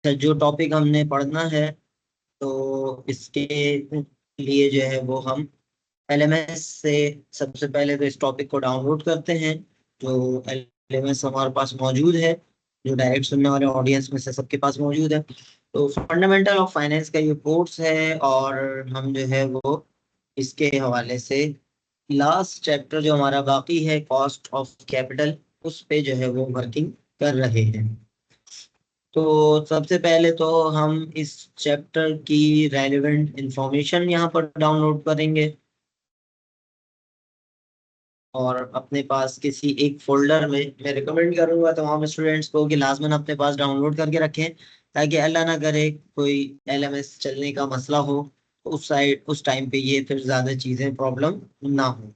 जो टॉपिक हमने पढ़ना है, तो इसके लिए जो है वो हम एलएमएस से सबसे पहले तो इस टॉपिक को डाउनलोड करते हैं। जो एलएमएस हमारे पास मौजूद है, जो डायरेक्ट सुनने वाले ऑडियंस में से सबके पास मौजूद है। तो फंडामेंटल ऑफ फाइनेंस का ये कोर्स है, और हम जो है वो इसके हवाले से लास्ट चैप्टर जो हमारा बाकी है, कॉस्ट ऑफ कैपिटल, उस पे जो है वो वर्किंग कर रहे हैं। तो सबसे पहले तो हम इस चैप्टर की रेलेवेंट इंफॉर्मेशन यहाँ पर डाउनलोड करेंगे, और अपने पास किसी एक फोल्डर में, मैं रिकमेंड करूंगा तमाम स्टूडेंट्स को कि लाजमन अपने पास डाउनलोड करके रखें, ताकि अल्लाह ना करे कोई एलएमएस चलने का मसला हो, तो उस टाइम पे ये फिर ज्यादा चीजें प्रॉब्लम ना हो।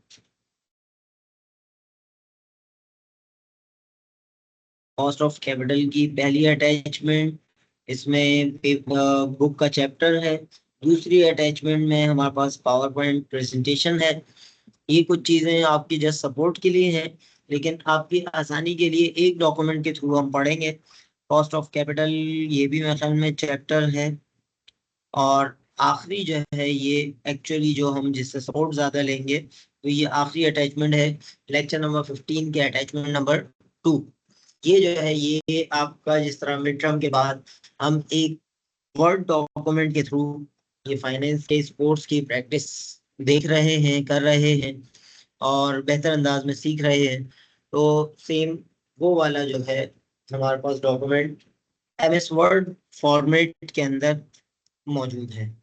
कॉस्ट ऑफ कैपिटल की पहली अटैचमेंट, इसमें बुक का चैप्टर है। दूसरी अटैचमेंट में हमारे पास पावर पॉइंट प्रेजेंटेशन है। ये कुछ चीजें आपकी जस्ट सपोर्ट के लिए हैं, लेकिन आपकी आसानी के लिए एक डॉक्यूमेंट के थ्रू हम पढ़ेंगे। कॉस्ट ऑफ कैपिटल ये भी मेरे ख्याल में चैप्टर है। और आखिरी जो है ये एक्चुअली जो हम जिससे सपोर्ट ज्यादा लेंगे, तो ये आखिरी अटैचमेंट है, लेक्चर नंबर 15 के अटैचमेंट नंबर 2। ये जो है ये आपका, जिस तरह मिड टर्म के बाद हम एक वर्ड डॉक्यूमेंट के थ्रू ये फाइनेंस के स्पोर्ट्स की प्रैक्टिस देख रहे हैं, कर रहे हैं, और बेहतर अंदाज में सीख रहे हैं, तो सेम वो वाला जो है हमारे पास डॉक्यूमेंट एमएस वर्ड फॉर्मेट के अंदर मौजूद है,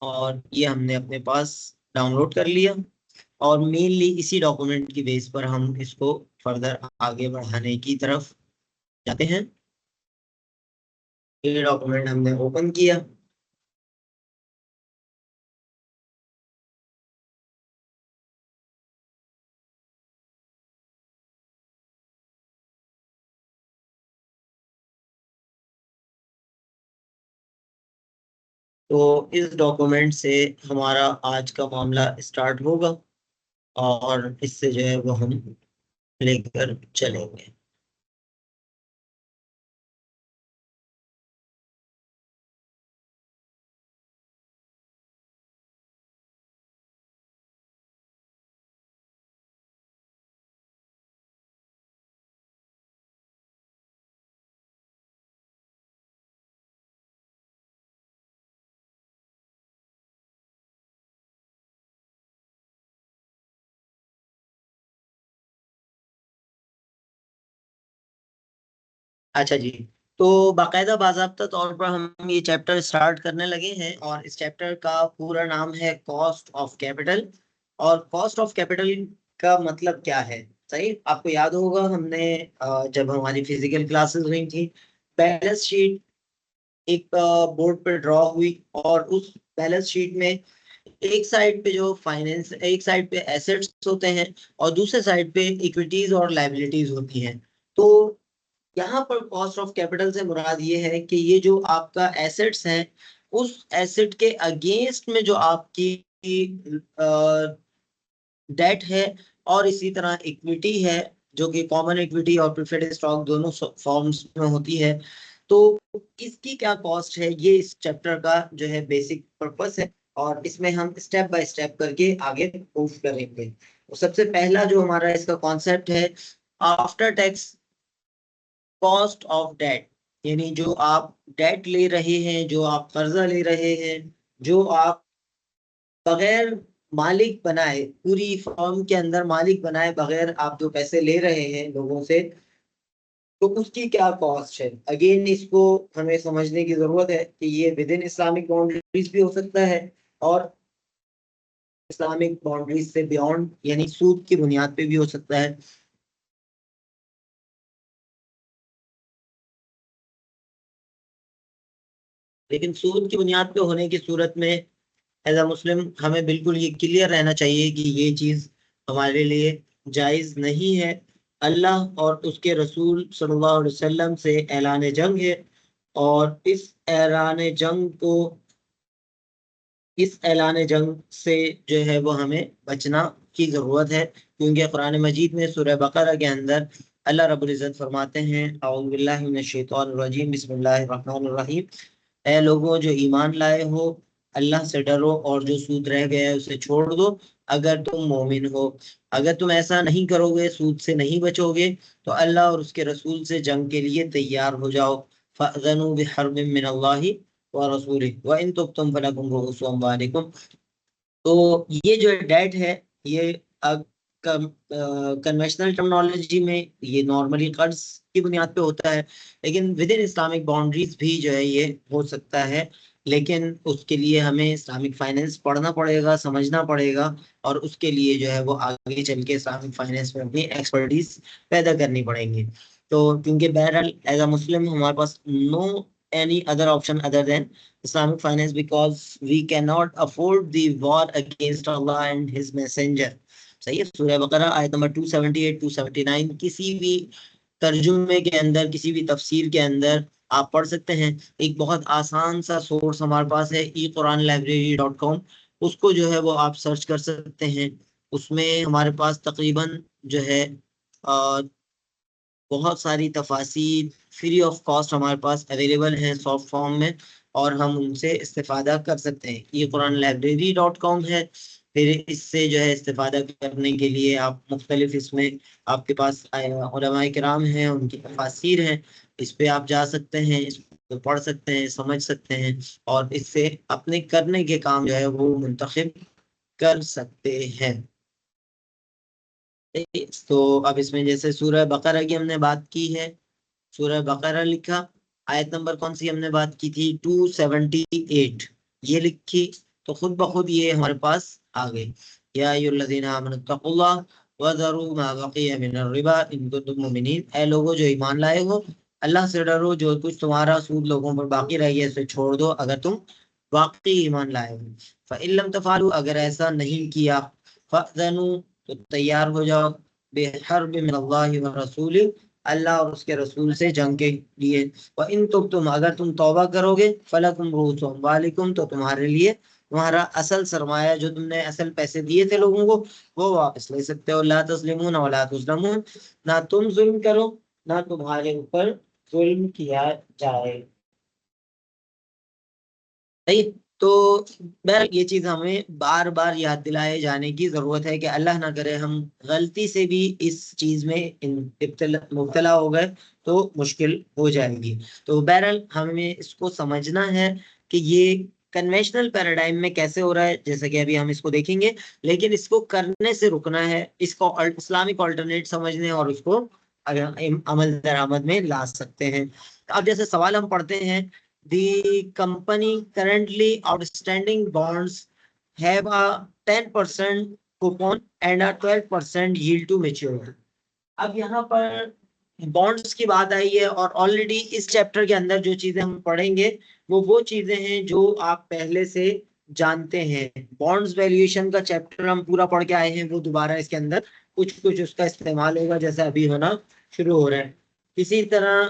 और ये हमने अपने पास डाउनलोड कर लिया। और मेनली इसी डॉक्यूमेंट की बेस पर हम इसको फर्दर आगे बढ़ाने की तरफ जाते हैं। ये डॉक्यूमेंट हमने ओपन किया। तो इस डॉक्यूमेंट से हमारा आज का मामला स्टार्ट होगा, और इससे जो है वो हम लेकर चलेंगे। अच्छा जी। तो बाकायदा बाज़ाब्ता तौर पर हम ये चैप्टर स्टार्ट करने लगे हैं, और इस चैप्टर का पूरा नाम है कॉस्ट ऑफ कैपिटल। और कॉस्ट ऑफ कैपिटल का मतलब क्या है? सही, आपको याद होगा हमने जब हमारी फिजिकल क्लासेस हुई थी, बैलेंस शीट एक बोर्ड पर ड्रॉ हुई, और उस बैलेंस शीट में एक साइड पे जो फाइनेंस, एक साइड पे एसेट्स होते हैं, और दूसरे साइड पे इक्विटीज और लाइबिलिटीज होती हैं। तो यहाँ पर कॉस्ट ऑफ कैपिटल से मुराद ये है कि ये जो आपका एसेट्स हैं, उस एसेट के अगेंस्ट में जो आपकी डेट है, और इसी तरह इक्विटी है, जो कि कॉमन इक्विटी और प्रेफर्ड स्टॉक दोनों फॉर्म्स में होती है। तो इसकी क्या कॉस्ट है, ये इस चैप्टर का जो है बेसिक पर्पस है, और इसमें हम स्टेप बाय स्टेप करके आगे मूव करेंगे। तो सबसे पहला जो हमारा इसका कॉन्सेप्ट है, after tax cost of debt, यानी जो आप डेट ले रहे हैं, जो आप कर्जा ले रहे हैं, जो आप बगैर मालिक बनाए, पूरी फर्म के अंदर मालिक बनाए बगैर आप जो पैसे ले रहे हैं लोगों से, तो उसकी क्या कॉस्ट है। अगेन इसको हमें समझने की जरूरत है कि ये विद इन इस्लामिक बाउंड्रीज भी हो सकता है, और इस्लामिक बाउंड्रीज से बियॉन्ड यानी सूद की बुनियाद पे भी हो सकता है। लेकिन सूद की बुनियाद पे होने की सूरत में, एज अ मुस्लिम, हमें बिल्कुल ये क्लियर रहना चाहिए कि ये चीज हमारे लिए जायज नहीं है। अल्लाह और उसके रसूल सल्लल्लाहु अलैहि वसल्लम से ऐलान जंग है, और इस ऐलान जंग से जो है वो हमें बचना की जरूरत है, क्योंकि कुरान मजीद में सूरह बकरा के अंदर अल्लाह रब्बुल इज्जत फरमाते हैं, औज़ु बिल्लाहि मिनश शैतानिर रजीम, बिस्मिल्लाहिर रहमानिर रहीम। ऐ लोगों जो ईमान लाए हो, अल्लाह से डरो और जो सूद रह गया है उसे छोड़ दो, अगर तुम मोमिन हो। अगर तुम ऐसा नहीं करोगे, सूद से नहीं बचोगे, तो अल्लाह और उसके रसूल से जंग के लिए तैयार हो जाओ। फ़अज़नु बिहर्बिम मिनल्लाहि व रसूलिही व इन तुब्तुम फलकुम रुऊसु अम्वालिकुम। तो ये जो डेट है, ये कन्वेंशनल टर्मिनोलॉजी में ये नॉर्मली कर्ज की बुनियाद पे होता है, लेकिन विद इन इस्लामिक बाउंड्रीज भी जो है ये हो सकता है। लेकिन उसके लिए हमें इस्लामिक फाइनेंस पढ़ना पड़ेगा, समझना पड़ेगा, और उसके लिए जो है वो आगे चल के इस्लामिक फाइनेंस में अपनी एक्सपर्टीज पैदा करनी पड़ेंगी। तो क्योंकि बहरहाल एज अ मुस्लिम हमारे पास no any other option other than Islamic finance, because we cannot afford the war against Allah and His Messenger. सही है। सूरह बकरा आयत नंबर 278 279 किसी भी तर्जुमे के अंदर, किसी भी तफसीर के अंदर आप पढ़ सकते हैं। एक बहुत आसान सा सोर्स हमारे पास है equranlibrary.com, उसको जो है वो आप सर्च कर सकते हैं। उसमें हमारे पास तकरीबन जो है बहुत सारी तफासिर फ्री ऑफ कॉस्ट हमारे पास अवेलेबल हैं सॉफ्ट फॉर्म में, और हम उनसे इस्तेफादा कर सकते हैं। ये कुरान-लाइब्रेरी.com है। फिर इससे जो है इस्तेफादा करने के लिए आप मुख्तलिफ इसमें आपके पास उलमाए किराम हैं, उनकी तफासिर हैं, इस पे आप जा सकते हैं, इस पे पढ़ सकते हैं, समझ सकते हैं, और इससे अपने करने के काम जो है वो मुंतखब कर सकते हैं। तो अब इसमें जैसे सूरह बकरा की हमने बात की है, सूरह बकरा लिखा, आयत नंबर कौन सी हमने बात की थी, 278, ये लिखी, तो खुद ब खुद ये हमारे पास आ गई। या अय्युहल्लज़ीना आमनुत्तक़ुल्लाह वज़रू मा बक़िया मिनर रिबा इन कुंतुम मुमिनीन। ऐ लोगो जो ईमान लाए हो, अल्लाह से डरो, जो कुछ तुम्हारा सूद लोगों पर बाकी रह गया उसे छोड़ दो, अगर तुम वाकई ईमान लाए हो। फ़इन लम तफ़अलू, अगर ऐसा नहीं किया, फ़अज़नु, तो तैयार हो जाओ, बिहर्बिम मिनल्लाहि व रसूलिही, अल्लाह और उसके रसूल से जंग के लिए। और इन तुम अगर तुम तौबा करोगे, फलकुम रूसुम वालिकुम, तो तुम्हारे लिए तुम्हारा असल सरमाया, जो तुमने असल पैसे दिए थे लोगों को, वो वापस ले सकते हो। ला तस्लिमून व ला तुज़लमून, ना तुम जुल्म करो, ना तुम्हारे ऊपर जुल्म किया जाए। सही। तो बहर ये चीज हमें बार बार याद दिलाए जाने की जरूरत है कि अल्लाह ना करे हम गलती से भी इस चीज में मुब्तला हो गए, तो मुश्किल हो जाएगी। तो बहरहाल हमें इसको समझना है कि ये कन्वेंशनल पैराडाइम में कैसे हो रहा है, जैसे कि अभी हम इसको देखेंगे, लेकिन इसको करने से रुकना है, इसको इस्लामिक ऑल्टरनेट समझने और उसको अमल दरामद में ला सकते हैं। अब जैसे सवाल हम पढ़ते हैं, the company currently outstanding bonds have a 10% coupon and a 12% yield to maturity। अब यहाँ पर बॉन्ड्स की बात आई है, और ऑलरेडी इस चैप्टर के अंदर जो चीजें हम पढ़ेंगे वो चीजें हैं जो आप पहले से जानते हैं। बॉन्ड्स वैल्यूएशन का चैप्टर हम पूरा पढ़ के आए हैं, वो दोबारा इसके अंदर कुछ कुछ उसका इस्तेमाल होगा, जैसे अभी होना शुरू हो रहा है। इसी तरह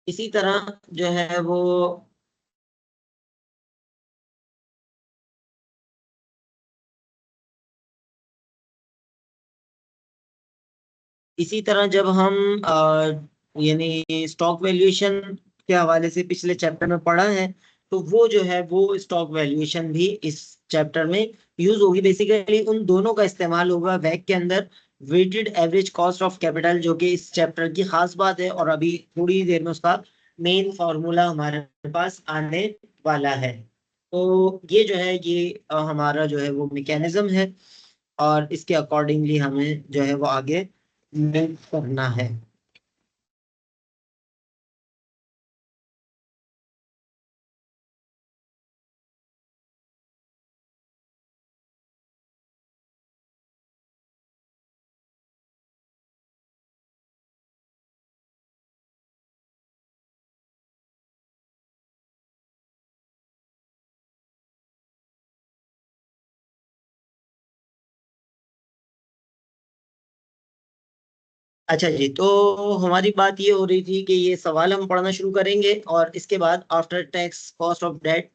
इसी तरह जो है वो इसी तरह जब हम यानी स्टॉक वैल्यूएशन के हवाले से पिछले चैप्टर में पढ़ा है, तो वो जो है वो स्टॉक वैल्यूएशन भी इस चैप्टर में यूज होगी। बेसिकली उन दोनों का इस्तेमाल होगा वैक के अंदर, weighted average cost of capital, जो कि इस चैप्टर की खास बात है, और अभी थोड़ी देर में उसका मेन फॉर्मूला हमारे पास आने वाला है। तो ये जो है ये हमारा जो है वो मैकेनिज्म है, और इसके अकॉर्डिंगली हमें जो है वो आगे मूव करना है। अच्छा जी, तो हमारी बात ये हो रही थी कि ये सवाल हम पढ़ना शुरू करेंगे और इसके बाद after tax cost of debt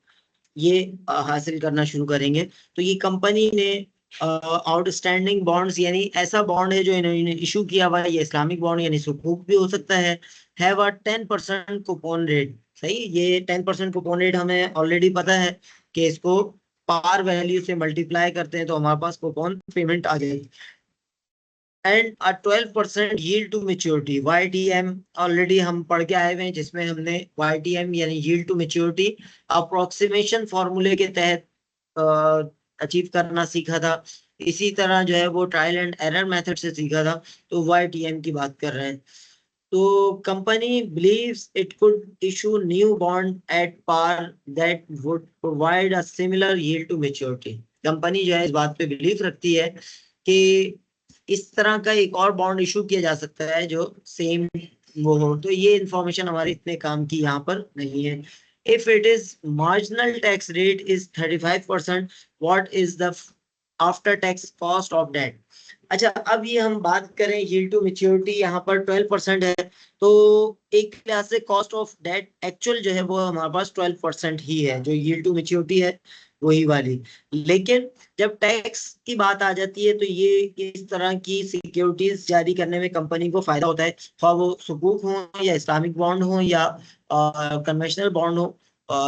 ये हासिल करना शुरू करेंगे। तो ये कंपनी ने आउटस्टैंडिंग बॉन्ड्स, यानी ऐसा बॉन्ड है जो इन्होंने इशू किया हुआ है, ये इस्लामिक बॉन्ड यानी सुकूक भी हो सकता है। Have a 10% coupon rate. सही, ये 10% कूपन रेट हमें ऑलरेडी पता है कि इसको पार वैल्यू से मल्टीप्लाई करते हैं तो हमारे पास कूपन पेमेंट आ जाएगी। And a 12% yield to maturity, YTM already हम पढ़ के आए हुए हैं, जिसमें हमने YTM यानी यील्ड टू मेच्योरिटी अप्रोक्सीमेशन फॉर्मूले के तहत अचीव करना सीखा था। इसी तरह जो है वो ट्रायल एंड एरर मेथड से सीखा था। तो YTM की बात कर रहे हैं। तो company believes it could issue new bond at par that would provide a similar yield to maturity। Company जो है इस बात पे बिलीव रखती है कि इस तरह का एक और बॉन्ड इशू किया जा सकता है जो सेम वो हो। तो ये इंफॉर्मेशन हमारे इतने काम की यहाँ पर नहीं है। If it is marginal tax rate is 35%, what is the after tax cost of debt. अच्छा, अब ये हम बात करें यील्ड टू मेच्योरिटी, यहाँ पर 12% है। तो एक लिहाज से कॉस्ट ऑफ डेट एक्चुअल जो है वो हमारे पास 12% ही है, जो यील्ड टू मेच्योरिटी है वही वाली। लेकिन जब टैक्स की बात आ जाती है तो ये इस तरह की सिक्योरिटीज जारी करने में कंपनी को फायदा होता है, चाहे वो सुकूक हो या इस्लामिक बॉन्ड हो या कन्वेंशनल बॉन्ड हो।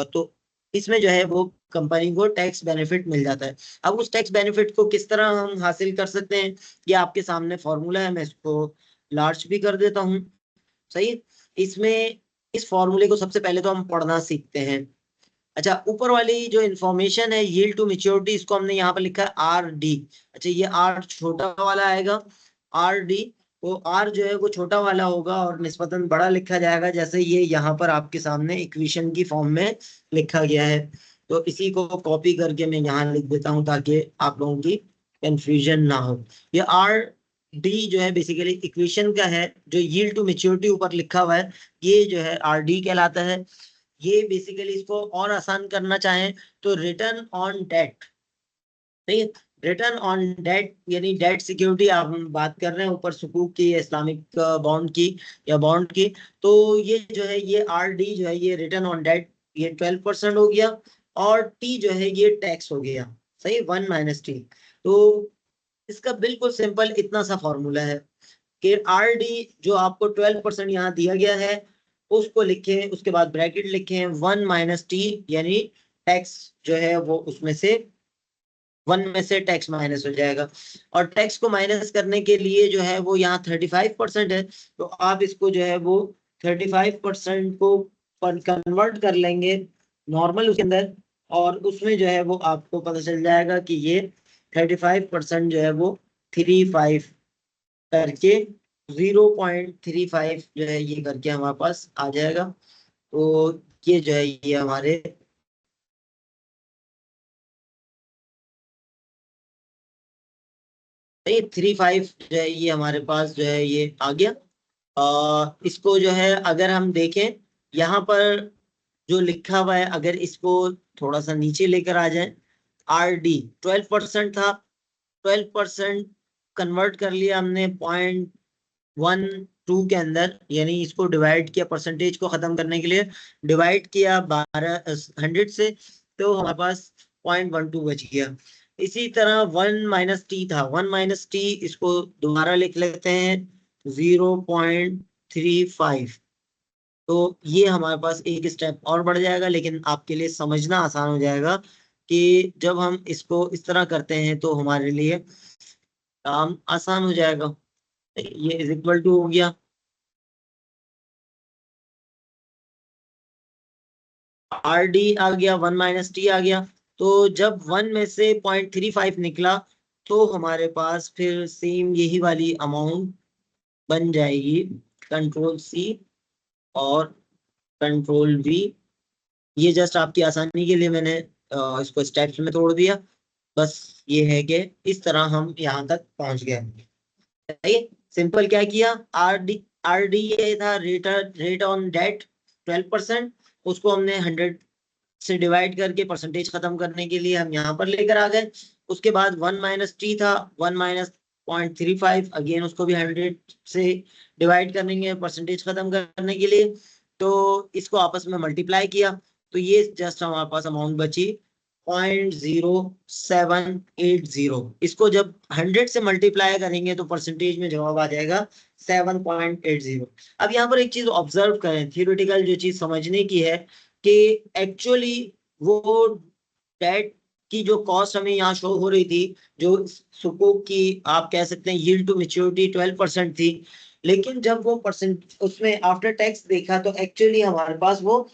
तो इसमें जो है वो कंपनी को टैक्स बेनिफिट मिल जाता है। अब उस टैक्स बेनिफिट को किस तरह हम हासिल कर सकते हैं, ये आपके सामने फॉर्मूला है, मैं इसको लार्ज भी कर देता हूँ। सही, इसमें इस फॉर्मूले को सबसे पहले तो हम पढ़ना सीखते हैं। अच्छा, ऊपर वाली जो इन्फॉर्मेशन है यील्ड टू मेच्योरिटी, इसको हमने यहाँ पर लिखा है RD। अच्छा, ये R छोटा वाला आएगा, RD। तो R जो है वो छोटा वाला होगा और निस्बतन बड़ा लिखा जाएगा, जैसे ये यहाँ पर आपके सामने इक्वेशन की फॉर्म में लिखा गया है। तो इसी को कॉपी करके मैं यहाँ लिख देता हूँ ताकि आप लोगों की कंफ्यूजन ना हो। ये RD जो है बेसिकली इक्वेशन का है, जो यील्ड टू मेच्योरिटी ऊपर लिखा हुआ है ये जो है RD कहलाता है। ये बेसिकली इसको और आसान करना चाहें तो रिटर्न ऑन डेट। ठीक है, रिटर्न ऑन डेट यानी डेट सिक्योरिटी आप हम बात कर रहे हैं ऊपर सुकूक की, इस्लामिक बॉन्ड की या बॉन्ड की। तो ये जो है ये RD जो है ये रिटर्न ऑन डेट, ये 12% हो गया। और T जो है ये टैक्स हो गया। सही, 1 - T। तो इसका बिल्कुल सिंपल इतना सा फॉर्मूला है कि RD जो आपको 12% यहाँ दिया गया है उसको लिखें, उसके बाद ब्रैकेट लिखें 1 - T, यानी टैक्स जो है वो उसमें से 1 में से टैक्स माइनस हो जाएगा। और टैक्स को माइनस करने के लिए जो है वो यहाँ 35% है, तो आप इसको जो है वो 35% को कन्वर्ट कर लेंगे नॉर्मल उसके अंदर, और उसमें जो है वो आपको पता चल जाएगा कि ये 35% जो है वो 35 करके 0.35 जो है ये करके हमारे पास आ जाएगा। तो ये जो है ये हमारे 35 जो है ये हमारे पास जो है ये आ गया। इसको जो है अगर हम देखें यहाँ पर जो लिखा हुआ है, अगर इसको थोड़ा सा नीचे लेकर आ जाए, RD 12% था, 12% कन्वर्ट कर लिया हमने 0.12 के अंदर, यानी इसको डिवाइड किया, परसेंटेज को खत्म करने के लिए डिवाइड किया 100 से, तो हमारे पास 0.12 बच गया। इसी तरह 1 - T था, 1 - T इसको दोबारा लिख लेते हैं 0.35। तो ये हमारे पास एक स्टेप और बढ़ जाएगा, लेकिन आपके लिए समझना आसान हो जाएगा कि जब हम इसको इस तरह करते हैं तो हमारे लिए काम आसान हो जाएगा। ये इज इक्वल टू हो गया, RD आ गया, 1 - T आ गया। तो जब 1 में से 0.35 निकला तो हमारे पास फिर सेम यही वाली अमाउंट बन जाएगी, कंट्रोल C और कंट्रोल V। ये जस्ट आपकी आसानी के लिए मैंने इसको स्टेप्स में तोड़ दिया। बस ये है कि इस तरह हम यहाँ तक पहुंच गए। सही, सिंपल क्या किया, RD ये था रेट ऑन डेट 12%, उसको हमने 100 से डिवाइड करके परसेंटेज खत्म करने के लिए हम यहाँ पर लेकर आ गए। उसके बाद 1 - T था, 1 - 0.35, अगेन उसको भी 100 से डिवाइड करेंगे परसेंटेज खत्म करने के लिए। तो इसको आपस में मल्टीप्लाई किया तो ये जस्ट हमारे पास अमाउंट बची 0.0780। इसको जब 100 से मल्टीप्लाई करेंगे तो परसेंटेज में जवाब आ जाएगा 7.80। अब यहाँ पर एक चीज ऑब्जर्व करें, थियोरेटिकल जो चीज समझने की है कि एक्चुअली वो डेट की जो कॉस्ट हमें यहाँ शो हो रही थी, जो सुकूक की आप कह सकते हैं यील्ड टू मैच्योरिटी 12% थी, लेकिन जब वो परसेंट उसमें आफ्टर टैक्स देखा तो एक्चुअली हमारे पास वो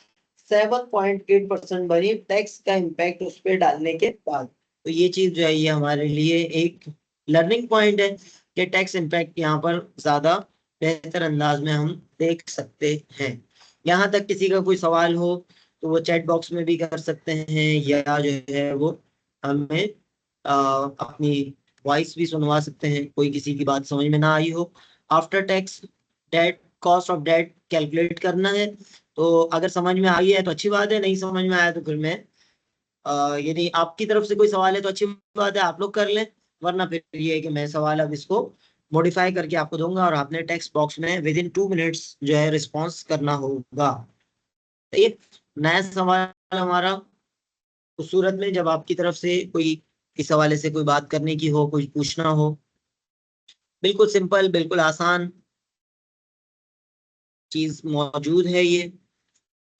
7.8% बनी, टैक्स का इम्पैक्ट उस पर डालने के बाद। तो ये चीज जो है ये हमारे लिए एक लर्निंग पॉइंट है कि टैक्स इम्पैक्ट यहाँ पर ज्यादा बेहतर अंदाज में हम देख सकते हैं। यहाँ तक किसी का कोई सवाल हो तो वो चैट बॉक्स में भी कर सकते हैं, या जो है वो हमें अपनी वॉइस भी सुनवा सकते हैं, कोई किसी की बात समझ में ना आई हो। After tax debt, cost of debt calculate करना है। तो अगर समझ में आई है तो अच्छी बात है, नहीं समझ में आया तो फिर मैं यदि आपकी तरफ से कोई सवाल है तो अच्छी बात है, आप लोग कर लें, वरना फिर ये है कि मैं सवाल अब इसको मॉडिफाई करके आपको दूंगा और आपने टेक्स्ट बॉक्स में विद इन 2 मिनट्स जो है रिस्पॉन्स करना होगा। ये नया सवाल हमारा उस सूरत में जब आपकी तरफ से कोई इस हवाले से कोई बात करने की हो, कुछ पूछना हो। बिल्कुल सिंपल, बिल्कुल आसान चीज मौजूद है ये।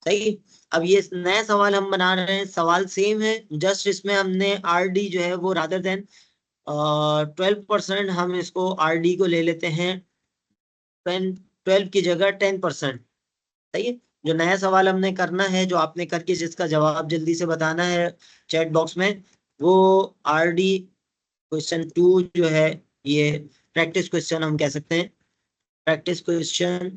सही। अब ये नया सवाल हम बना रहे हैं, सवाल सेम है, जस्ट इसमें हमने आरडी जो है वो रादर देन 12% हम इसको आरडी को ले लेते हैं 12 की जगह 10%। सही है। जो नया सवाल हमने करना है, जो आपने करके जिसका जवाब जल्दी से बताना है चैट बॉक्स में, वो आरडी क्वेश्चन 2 जो है, ये प्रैक्टिस क्वेश्चन हम कह सकते हैं। प्रैक्टिस क्वेश्चन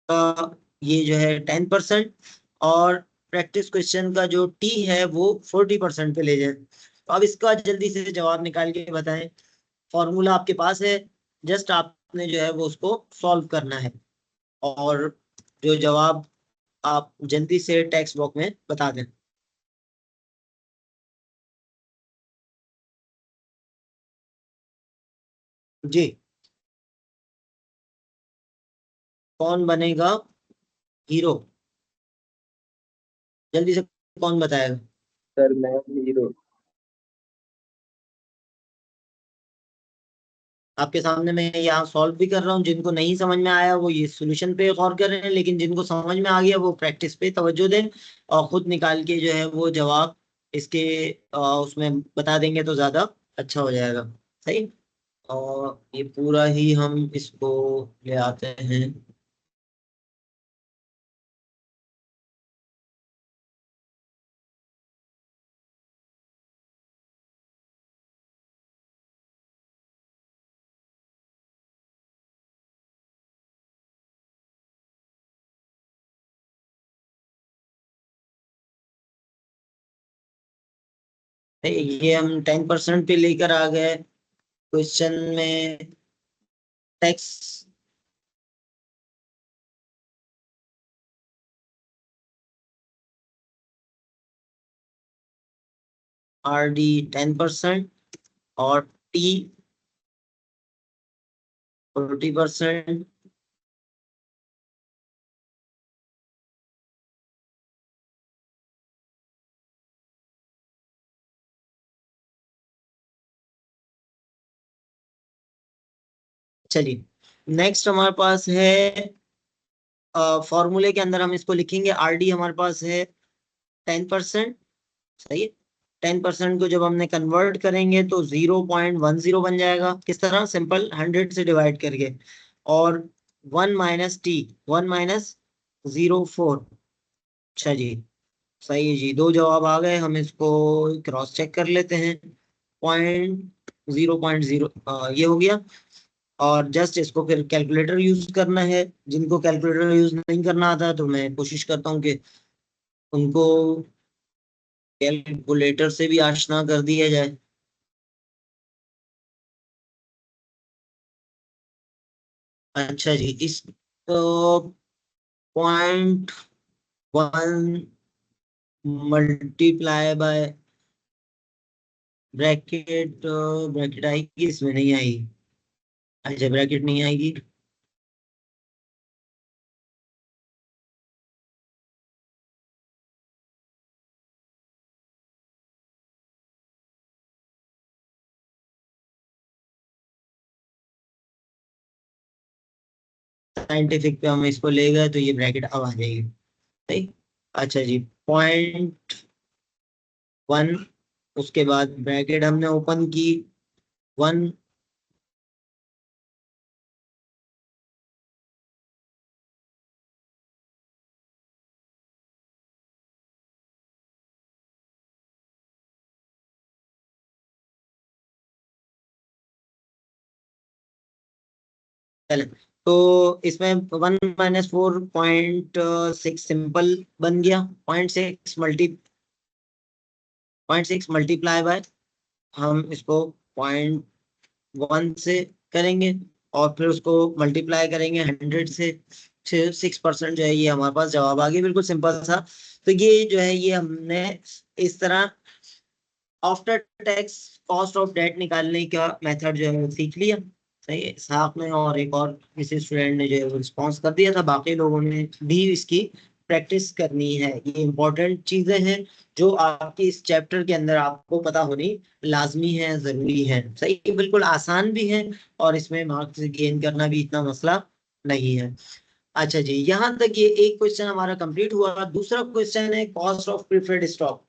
का ये जो है 10%, और प्रैक्टिस क्वेश्चन का जो टी है वो 40% पे ले जाए। तो अब इसका जल्दी से जवाब निकाल के बताएं। फॉर्मूला आपके पास है, जस्ट आपने जो है वो उसको सॉल्व करना है, और जो जवाब आप जल्दी से टेक्स्ट बॉक्स में बता दें। जी। कौन बनेगा हीरो? जल्दी से कौन बताएगा? सर मैं हीरो। आपके सामने मैं यहाँ सॉल्व भी कर रहा हूँ, जिनको नहीं समझ में आया वो ये सॉल्यूशन पे गौर कर रहे हैं, लेकिन जिनको समझ में आ गया वो प्रैक्टिस पे तवज्जो दें और खुद निकाल के जो है वो जवाब इसके उसमें बता देंगे तो ज्यादा अच्छा हो जाएगा। सही। और ये पूरा ही हम इसको ले आते हैं। ये हम 10% पे लेकर आ गए क्वेश्चन में। टैक्स आर डी 10% और टी 40%। चलिए, नेक्स्ट हमारे पास है फॉर्मूले के अंदर हम इसको लिखेंगे, आर डी हमारे पास है 10%। सही है। 10% को जब हमने कन्वर्ट करेंगे तो 0.10 बन जाएगा। किस तरह? सिंपल, 100 से डिवाइड करके। और 1 - टी, 1 - 0.4। अच्छा जी, सही है जी, दो जवाब आ गए। हम इसको क्रॉस चेक कर लेते हैं। 0.0 ये हो गया। और जस्ट इसको फिर कैलकुलेटर यूज करना है। जिनको कैलकुलेटर यूज नहीं करना आता तो मैं कोशिश करता हूँ कि उनको कैलकुलेटर से भी आशना कर दिया जाए। अच्छा जी, इस तो 0.1 मल्टीप्लाई बाय ब्रैकेट ब्रैकेट आएगी, इसमें नहीं आएगी। अच्छा, ब्रैकेट नहीं आएगी। साइंटिफिक पे हम इसको ले गए तो ये ब्रैकेट अब आ जाएगी। सही। अच्छा जी, 0.1, उसके बाद ब्रैकेट हमने ओपन की 1, चले। तो इसमें 1 - 4.6 सिंपल बन गया। 0.6 बाय, हम इसको 0.1 से करेंगे और फिर उसको मल्टीप्लाई करेंगे 100 से। 6% जो है ये हमारे पास जवाब आ गया, बिल्कुल सिंपल सा। तो ये जो है ये हमने इस तरह after tax cost of debt निकालने का मेथड जो है वो सीख लिया। सही है। साथ में और एक और किसी स्टूडेंट ने जो है वो रिस्पॉन्स कर दिया था, बाकी लोगों ने भी इसकी प्रैक्टिस करनी है। ये इंपॉर्टेंट चीजें हैं जो आपकी इस चैप्टर के अंदर आपको पता होनी लाजमी है, जरूरी है। सही, बिल्कुल आसान भी है और इसमें मार्क्स गेन करना भी इतना मसला नहीं है। अच्छा जी, यहाँ तक ये एक क्वेश्चन हमारा कंप्लीट हुआ। दूसरा क्वेश्चन है cost of preferred stock.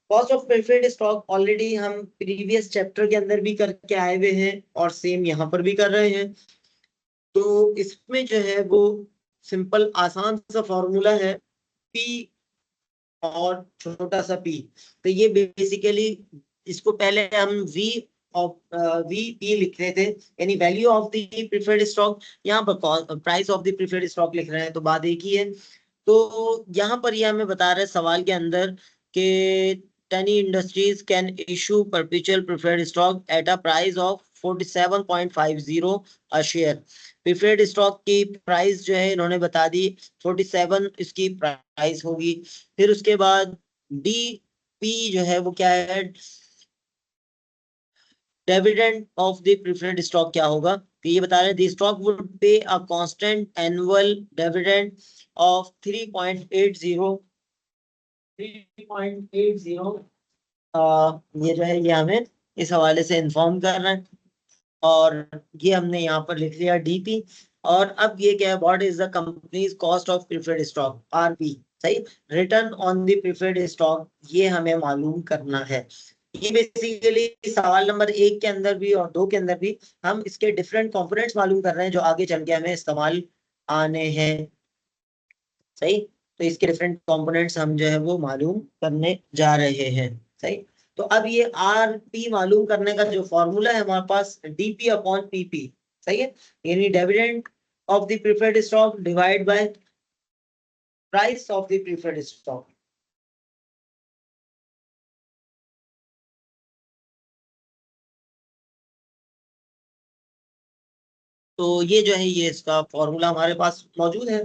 Cost of preferred stock already हम प्रीवियस चैप्टर के अंदर भी करके आए हुए हैं और सेम यहाँ पर भी कर रहे हैं। तो इसमें जो है वो सिंपल आसान सा फॉर्मूला है, पी और छोटा सा पी। तो ये बेसिकली इसको पहले हम वी ऑफ वी पी लिख रहे थे, यानी value of the preferred stock. यहाँ पर price of the preferred stock लिख रहे हैं, तो बात एक ही है। तो यहाँ पर ये हमें बता रहे हैं सवाल के अंदर कि Tani Industries can issue perpetual preferred stock at a price of 47.50 a share। Preferred stock की प्राइस जो है इन्होंने बता दी, 47 इसकी प्राइस होगी। फिर उसके बाद डी पी जो है वो क्या है, dividend of the preferred stock क्या होगा। तो ये बता रहे हैं द स्टॉक वुड पे a constant annual dividend of 3.80। 3.80 ये जो है ये हमें इस हवाले से इंफॉर्म कर रहे हैं और ये हमने यहाँ पर लिख लिया डीपी। और अब ये क्या है, what is the company's cost of preferred stock, RP. सही। Return on the preferred stock, ये हमें मालूम करना है। ये बेसिकली सवाल नंबर 1 के अंदर भी और 2 के अंदर भी हम इसके डिफरेंट कंपोनेंट्स मालूम कर रहे हैं जो आगे चल के हमें इस्तेमाल आने हैं। सही। तो इसके डिफरेंट कंपोनेंट्स हम जो है वो मालूम करने जा रहे हैं। सही। तो अब ये आर पी मालूम करने का जो फॉर्मूला है हमारे पास, डीपी अपॉन पीपी। सही है। यानी dividend of the preferred stock divide by price of the preferred stock. तो ये जो है ये इसका फॉर्मूला हमारे पास मौजूद है।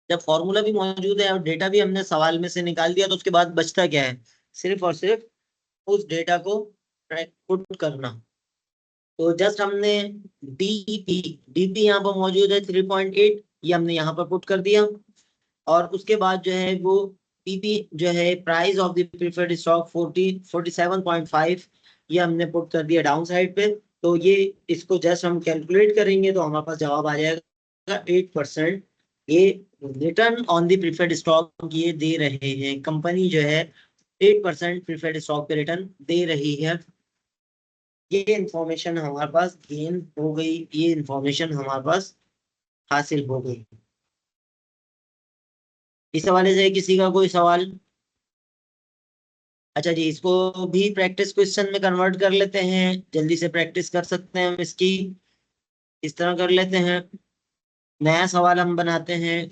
जब फॉर्मूला भी मौजूद है और डेटा भी हमने सवाल में से निकाल दिया, तो उसके बाद बचता क्या है, सिर्फ और सिर्फ उस डेटा को पुट करना। तो जस्ट हमने डीपी डीपी यहाँ पर मौजूद है 3.8, ये हमने यहाँ पर पुट कर दिया। और उसके बाद जो है वो पीपी जो है price of the preferred stock 47.5, ये हमने पुट कर दिया डाउन साइड पे। तो ये इसको जस्ट हम कैलकुलेट करेंगे तो हमारे पास जवाब आ जाएगा 8%। ये return on the preferred stock ये दे रहे हैं, कंपनी जो है 8% प्रीफर्ड स्टॉक पे रिटर्न दे रही है। ये इंफॉर्मेशन हमारे पास गेन हो गई, ये इंफॉर्मेशन हमारे पास हासिल हो गई। इस हवाले से किसी का कोई सवाल। अच्छा जी, इसको भी प्रैक्टिस क्वेश्चन में कन्वर्ट कर लेते हैं, जल्दी से प्रैक्टिस कर सकते हैं हम इसकी। इस तरह कर लेते हैं, नया सवाल हम बनाते हैं।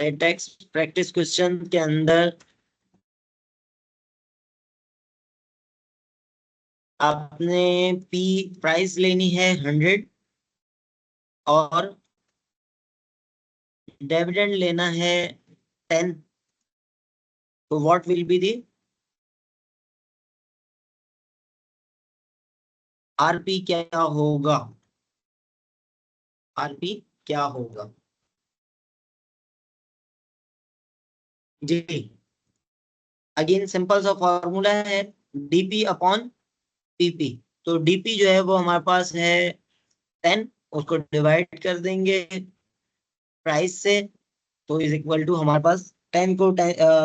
टेक्स्ट प्रैक्टिस क्वेश्चन के अंदर आपने पी प्राइस लेनी है 100 और डिविडेंड लेना है 10, तो what will be the RP क्या होगा? आरपी क्या होगा जी? अगेन सिंपल सा फॉर्मूला है, डीपी अपॉन पीपी। तो डीपी जो है वो हमारे पास है 10, उसको डिवाइड कर देंगे प्राइस से, तो इज इक्वल टू हमारे पास 10 को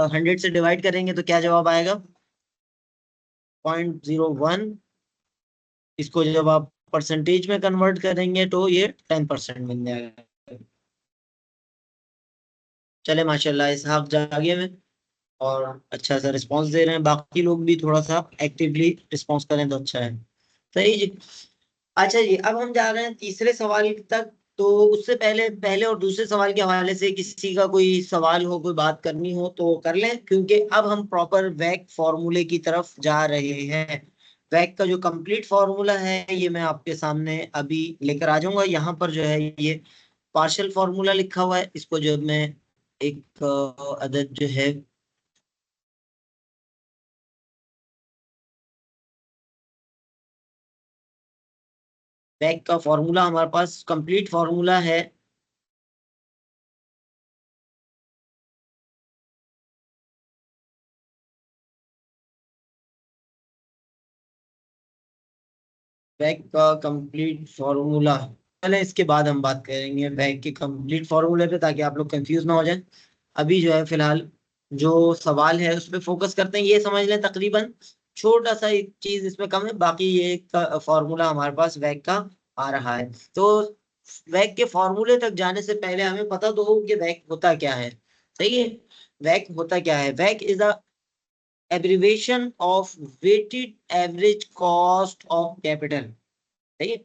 100 से डिवाइड करेंगे तो क्या जवाब आएगा? 0.01। इसको जब आप परसेंटेज में कन्वर्ट करेंगे तो ये 10% बन जाएगा। चले माशाल्लाह, इसहाक जागे में और अच्छा सा रिस्पांस दे रहे हैं, बाकी लोग भी थोड़ा सा एक्टिवली रिस्पांस करें तो अच्छा है। सही जी। अच्छा जी, अब हम जा रहे हैं तीसरे सवाल तक। तो उससे पहले पहले और दूसरे सवाल के हवाले से किसी का कोई सवाल हो, कोई बात करनी हो तो कर लें, क्योंकि अब हम प्रॉपर वैक फॉर्मूले की तरफ जा रहे हैं। वैक का जो कंप्लीट फॉर्मूला है ये मैं आपके सामने अभी लेकर आ जाऊंगा। यहाँ पर जो है ये पार्शियल फॉर्मूला लिखा हुआ है, इसको जो मैं एक अदद जो है वैक का फॉर्मूला हमारे पास कंप्लीट फॉर्मूला है। बैक का कंप्लीट फॉर्मूला, पहले इसके बाद हम बात करेंगे बैक के कंप्लीट फॉर्मूले पे, ताकि आप लोग कंफ्यूज ना हो जाएं। अभी जो है फिलहाल जो सवाल है उस पे फोकस करते हैं। ये समझ लें तकरीबन छोटा सा एक चीज इसमें कम है, बाकी ये फॉर्मूला हमारे पास वैक का आ रहा है। तो वैक के फॉर्मूले तक जाने से पहले हमें पता तो हो कि वैक होता क्या है। सही है। वैक होता क्या है? वैक is a abbreviation of weighted average cost of capital. सही है।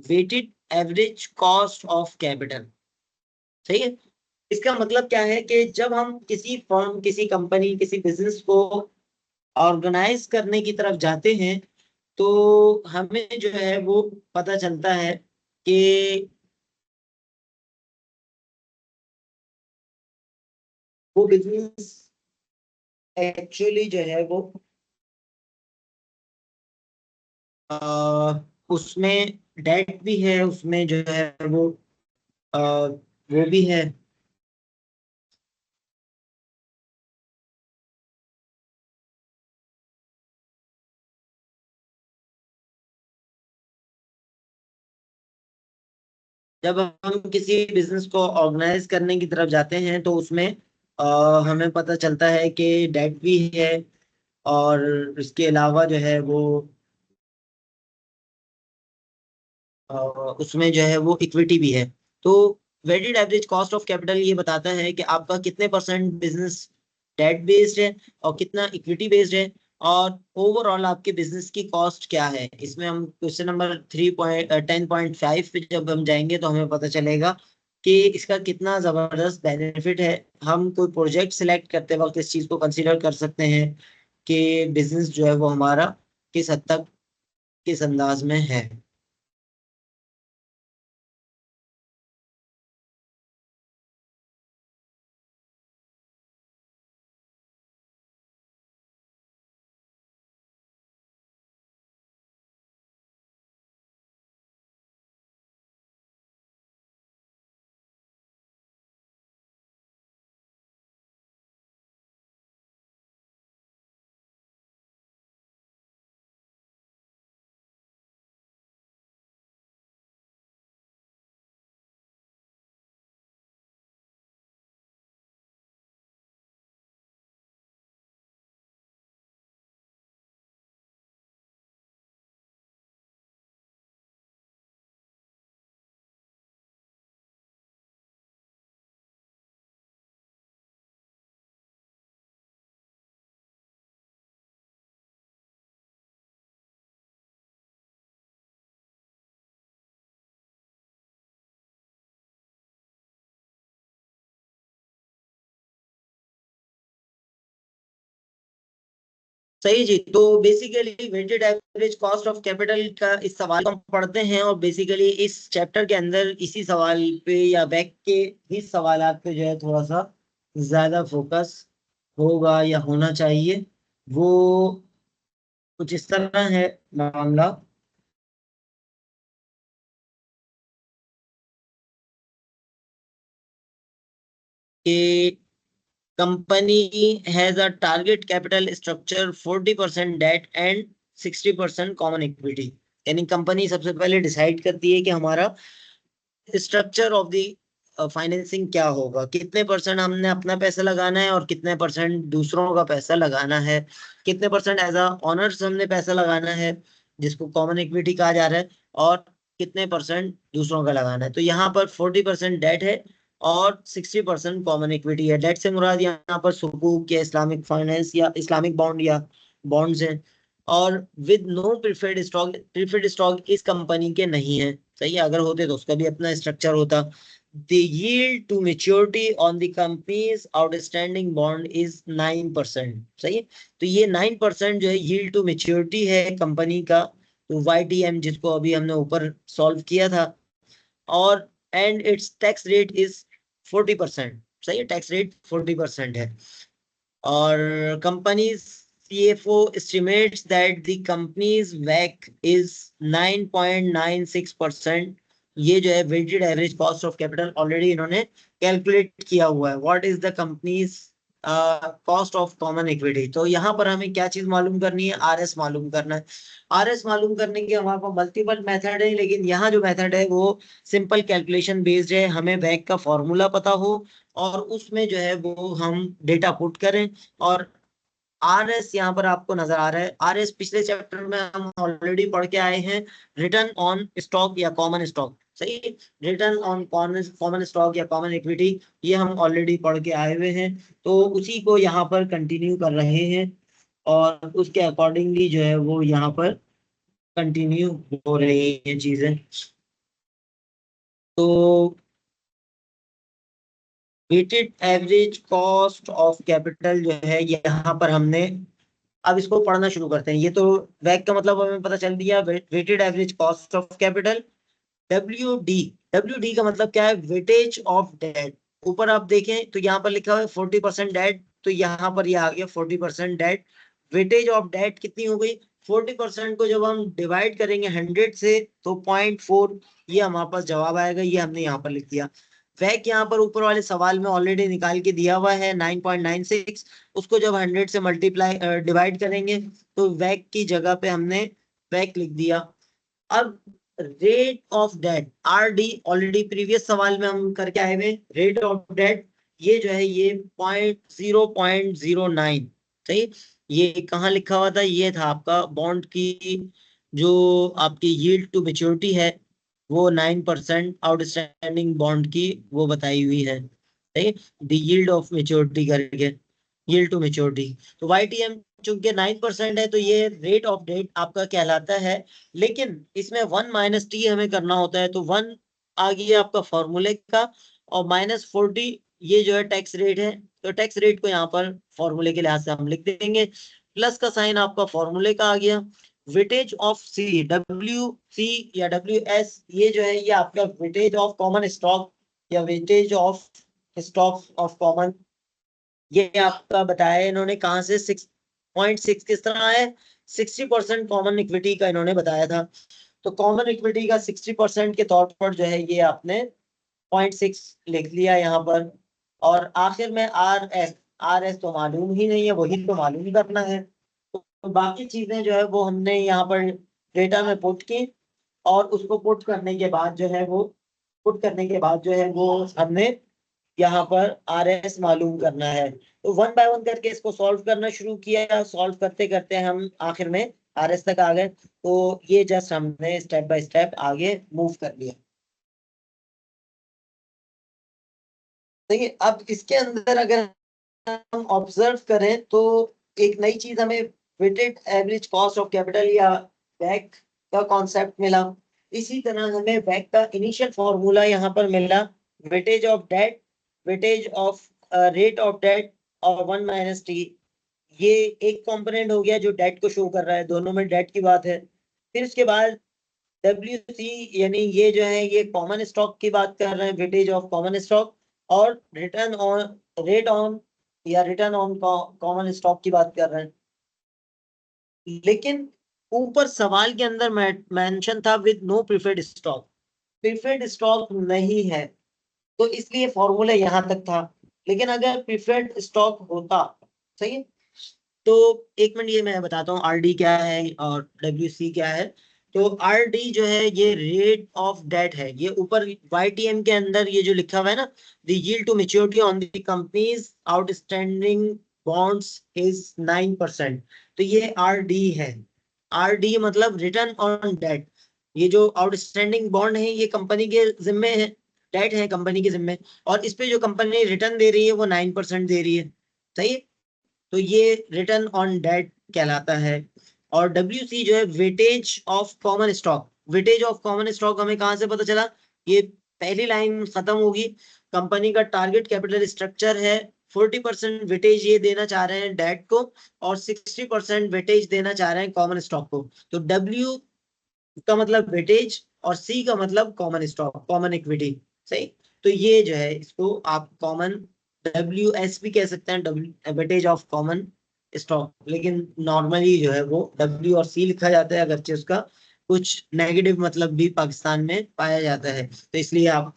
Weighted average cost of capital. सही है। इसका मतलब क्या है कि जब हम किसी फर्म, किसी कंपनी, किसी बिजनेस को ऑर्गेनाइज करने की तरफ जाते हैं तो हमें जो है वो पता चलता है कि वो बिजनेस एक्चुअली जो है वो उसमें डेट भी है, उसमें जो है वो भी है। जब हम किसी बिजनेस को ऑर्गेनाइज करने की तरफ जाते हैं तो उसमें हमें पता चलता है कि डेट भी है, और इसके अलावा जो है वो अ, उसमें जो है वो इक्विटी भी है। तो weighted average cost of capital ये बताता है कि आपका कितने परसेंट बिजनेस डेट बेस्ड है और कितना इक्विटी बेस्ड है, और ओवरऑल आपके बिजनेस की कॉस्ट क्या है। इसमें हम क्वेश्चन नंबर 10.5 पे जब हम जाएंगे तो हमें पता चलेगा कि इसका कितना जबरदस्त बेनिफिट है। हम कोई प्रोजेक्ट सिलेक्ट करते वक्त इस चीज को कंसीडर कर सकते हैं कि बिजनेस जो है वो हमारा किस हद तक, किस अंदाज में है। सही जी। तो basically weighted average cost of capital का इस सवाल को हम पढ़ते हैं, और बेसिकली इस चैप्टर के अंदर इसी सवाल पे या बैक के ही सवालात पे जो है थोड़ा सा ज्यादा फोकस होगा या होना चाहिए। वो कुछ इस तरह है मामला कि company has a target capital structure 40% debt and 60% common equity. यानी कंपनी सबसे पहले डिसाइड करती है कि हमारा स्ट्रक्चर ऑफ द फाइनेंसिंग क्या होगा, कितने परसेंट हमने अपना पैसा लगाना है और कितने परसेंट दूसरों का पैसा लगाना है, कितने परसेंट एज अ ऑनर्स हमने पैसा लगाना है जिसको कॉमन इक्विटी कहा जा रहा है, और कितने परसेंट दूसरों का लगाना है। तो यहाँ पर 40% डेट है और 60% कॉमन इक्विटी है। डेट से मुराद यहाँ पर सुकूक या इस्लामिक फाइनेंस या इस्लामिक बॉन्ड या बॉन्ड्स हैं। और विद नो प्रिफर्ड स्टॉक इस कंपनी के नहीं है। सही है, अगर होते तो उसका भी अपना स्ट्रक्चर होता। The yield to maturity on the company's outstanding bond is 9%। सही है, तो ये 9% जो है yield to maturity है कंपनी का, तो YTM जिसको अभी हमने ऊपर सॉल्व किया था। और and it's tax rate is 40%। सही है, टैक्स रेट 40% है। और companies CFO estimates that the company's WACC is 9.96%। ये जो है weighted average cost of capital already इन्होंने कैलकुलेट किया हुआ है। What is the company's cost of common equity. तो यहाँ पर हमें क्या चीज मालूम करनी है, RS मालूम करना है। RS मालूम करने के हमारे पास मल्टीपल मेथड है, लेकिन यहाँ जो मेथड है वो सिंपल कैलकुलेशन बेस्ड है। हमें WACC का फॉर्मूला पता हो और उसमें जो है वो हम डेटा पुट करें। और RS यहाँ पर आपको नजर आ रहा है। RS पिछले चैप्टर में हम ऑलरेडी पढ़ के आए हैं, रिटर्न ऑन स्टॉक या कॉमन स्टॉक। सही, रिटर्न ऑन कॉमन स्टॉक या कॉमन इक्विटी, ये हम ऑलरेडी पढ़ के आए हुए हैं। तो उसी को यहाँ पर कंटिन्यू कर रहे हैं और उसके अकॉर्डिंगली जो है वो यहाँ पर कंटिन्यू हो रही है चीजें। तो weighted average cost of capital जो है यहाँ पर हमने, अब इसको पढ़ना शुरू करते हैं। ये तो वैक का मतलब हमें पता चल दिया, weighted average cost of capital. WD, WD का मतलब क्या है, वेटेज ऑफ डेट। ऊपर आप देखें तो यहाँ पर लिखा हुआ है 40% डेट, तो यहाँ पर ये आ गया 40% डेट। वेटेज ऑफ डेट कितनी हो गई, 40% को जब हम डिवाइड करेंगे 100 से तो 0.4, ये हमारे पास जवाब आएगा। ये हमने यहाँ पर लिख दिया। वैक यहाँ पर ऊपर वाले सवाल में ऑलरेडी निकाल के दिया हुआ है 9.96। उसको जब 100 से मल्टीप्लाई डिवाइड करेंगे तो वैक की जगह पे हमने वैक लिख दिया। अब rate of debt, RD, already previous सवाल में हम करके आए हुए। रेट ऑफ डेट ये जो है ये 0.09। सही, ये कहाँ लिखा हुआ था, ये था आपका बॉन्ड की जो आपकी यील्ड टू मेच्योरिटी है, वो 9% आउटस्टैंडिंग बॉन्ड की वो बताई हुई है। सही, द यील्ड ऑफ मेच्योरिटी करके, यील्ड टू मेच्योरिटी। तो YTM चूंकि 9% है तो ये रेट ऑफ डेट आपका कहलाता है। लेकिन इसमें 1 - T हमें करना होता है, तो 1 आ गया आपका फॉर्मूले का, और -40 ये जो है टैक्स रेट है। तो टैक्स रेट को यहाँ पर फॉर्मूले के लिहाज से हम लिख देंगे। प्लस का साइन आपका फॉर्मूले का आ गया। वेटेज ऑफ सी, WC या WS, ये जो है ये आपका वेटेज ऑफ कॉमन स्टॉक या weightage of stock of common, ये आपका बताया इन्होंने कहाँ से, 6.6 किस तरह है, 60% कॉमन इक्विटी का इन्होंने बताया था। तो कॉमन इक्विटी का 60% के तौर पर जो है ये आपने 0.6 लिख लिया यहाँ पर। और आखिर में RS तो मालूम ही नहीं है, वही तो मालूम करना है। तो बाकी चीजें जो है वो हमने यहाँ पर डेटा में पुट की, और उसको पुट करने के बाद जो है वो हमने यहाँ पर RS मालूम करना है। तो 1 बाय 1 करके इसको सॉल्व करना शुरू किया। सॉल्व करते करते हम आखिर में RS तक आ गए। तो ये जस्ट हमने स्टेप बाय स्टेप आगे मूव कर लिया। देखिए, अब इसके अंदर अगर हम ऑब्जर्व करें तो एक नई चीज हमें weighted average cost of capital या बैक का कॉन्सेप्ट मिला। इसी तरह हमें बैक का इनिशियल फॉर्मूला यहाँ पर मिला, weightage of debt, weightage of rate of debt और 1 - T। ये एक कंपोनेंट हो गया जो डेट को शो कर रहा है, दोनों में डेट की बात है। फिर उसके बाद WC यानी ये जो है ये कॉमन स्टॉक की बात कर रहे हैं, वेटेज ऑफ कॉमन स्टॉक, और रिटर्न ऑन रेट ऑन या रिटर्न ऑन कॉमन स्टॉक की बात कर रहे हैं। लेकिन ऊपर सवाल के अंदर मेंशन था with no preferred stock, preferred stock नहीं है, तो इसलिए फॉर्मूला यहां तक था। लेकिन अगर प्रीफर्ड स्टॉक होता, सही है, तो एक मिनट ये मैं बताता हूँ आरडी क्या है और डब्ल्यूसी क्या है। तो आरडी जो है ये रेट ऑफ डेट है, ये ऊपर YTM के अंदर ये जो लिखा हुआ है ना, the yield to maturity on the company's outstanding bonds is 9%। तो ये आरडी है। आरडी मतलब रिटर्न ऑन डेट। ये जो आउटस्टैंडिंग बॉन्ड है ये कंपनी के जिम्मे है, डेट है कंपनी के जिम्मे, और इस पे जो कंपनी रिटर्न दे रही है वो 9% दे रही है, सही है। तो ये रिटर्न ऑन डेट कहलाता है। और WC जो है weightage of common stock, weightage of common stock हमें कहां से पता चला, ये पहली लाइन खत्म होगी। कंपनी का टारगेट कैपिटल स्ट्रक्चर है 40% वेटेज ये देना चाह रहे हैं डेट को, और 60% वेटेज देना चाह रहे हैं कॉमन स्टॉक को। तो W का मतलब वेटेज और C का मतलब कॉमन स्टॉक, कॉमन इक्विटी, सही। तो ये जो है इसको आप कॉमन WS भी कह सकते हैं, W weightage of common stock, लेकिन नॉर्मली जो है वो W और C लिखा जाता है, अगरचे उसका कुछ नेगेटिव मतलब भी पाकिस्तान में पाया जाता है। तो इसलिए आप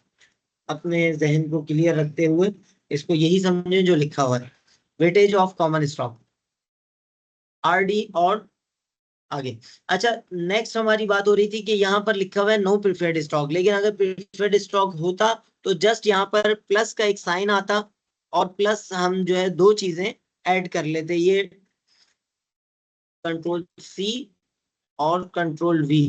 अपने जहन को क्लियर रखते हुए इसको यही समझें जो लिखा हुआ है, weightage of common stock, RD। और आगे, अच्छा, नेक्स्ट हमारी बात हो रही थी कि यहाँ पर लिखा हुआ है नो प्रीफर्ड स्टॉक, लेकिन अगर प्रीफर्ड स्टॉक होता तो जस्ट यहाँ पर प्लस का एक साइन आता, और प्लस हम जो है दो चीजें ऐड कर लेते, ये कंट्रोल C और कंट्रोल V,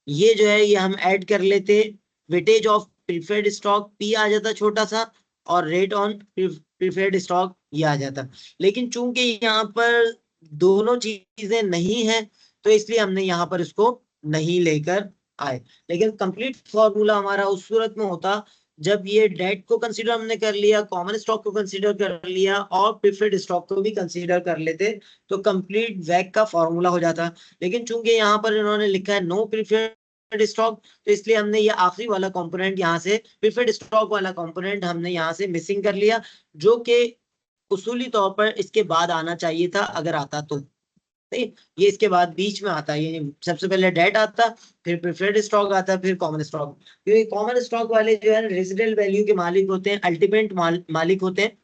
ये जो है ये हम ऐड कर लेते, weightage of preferred stock P आ जाता छोटा सा, और रेट ऑन प्रीफर्ड स्टॉक ये आ जाता। लेकिन चूंकि यहाँ पर दोनों चीजें नहीं है, तो इसलिए हमने यहाँ पर इसको नहीं लेकर आए। लेकिन कंप्लीट फॉर्मूला हमारा उस सूरत में होता जब ये डेट को कंसीडर हमने कर लिया, कॉमन स्टॉक को कंसीडर कर लिया, और प्रीफर्ड स्टॉक को भी कंसीडर कर लेते, तो कंप्लीट वैक का फॉर्मूला हो जाता। लेकिन चूंकि यहाँ पर इन्होंने लिखा है नो प्रीफर्ड स्टॉक, तो इसलिए हमने ये आखिरी वाला कंपोनेंट यहाँ से, प्रीफर्ड स्टॉक वाला कंपोनेंट हमने यहाँ से मिसिंग कर लिया, जो कि उसूली तौर पर इसके बाद आना चाहिए था अगर आता तो, नहीं। ये इसके बाद बीच में आता है, ये सबसे पहले डेट आता, फिर प्रेफर्ड स्टॉक आता, फिर कॉमन स्टॉक, क्योंकि कॉमन स्टॉक वाले जो है रेजिडल वैल्यू के मालिक होते हैं, अल्टीमेट मालिक होते हैं,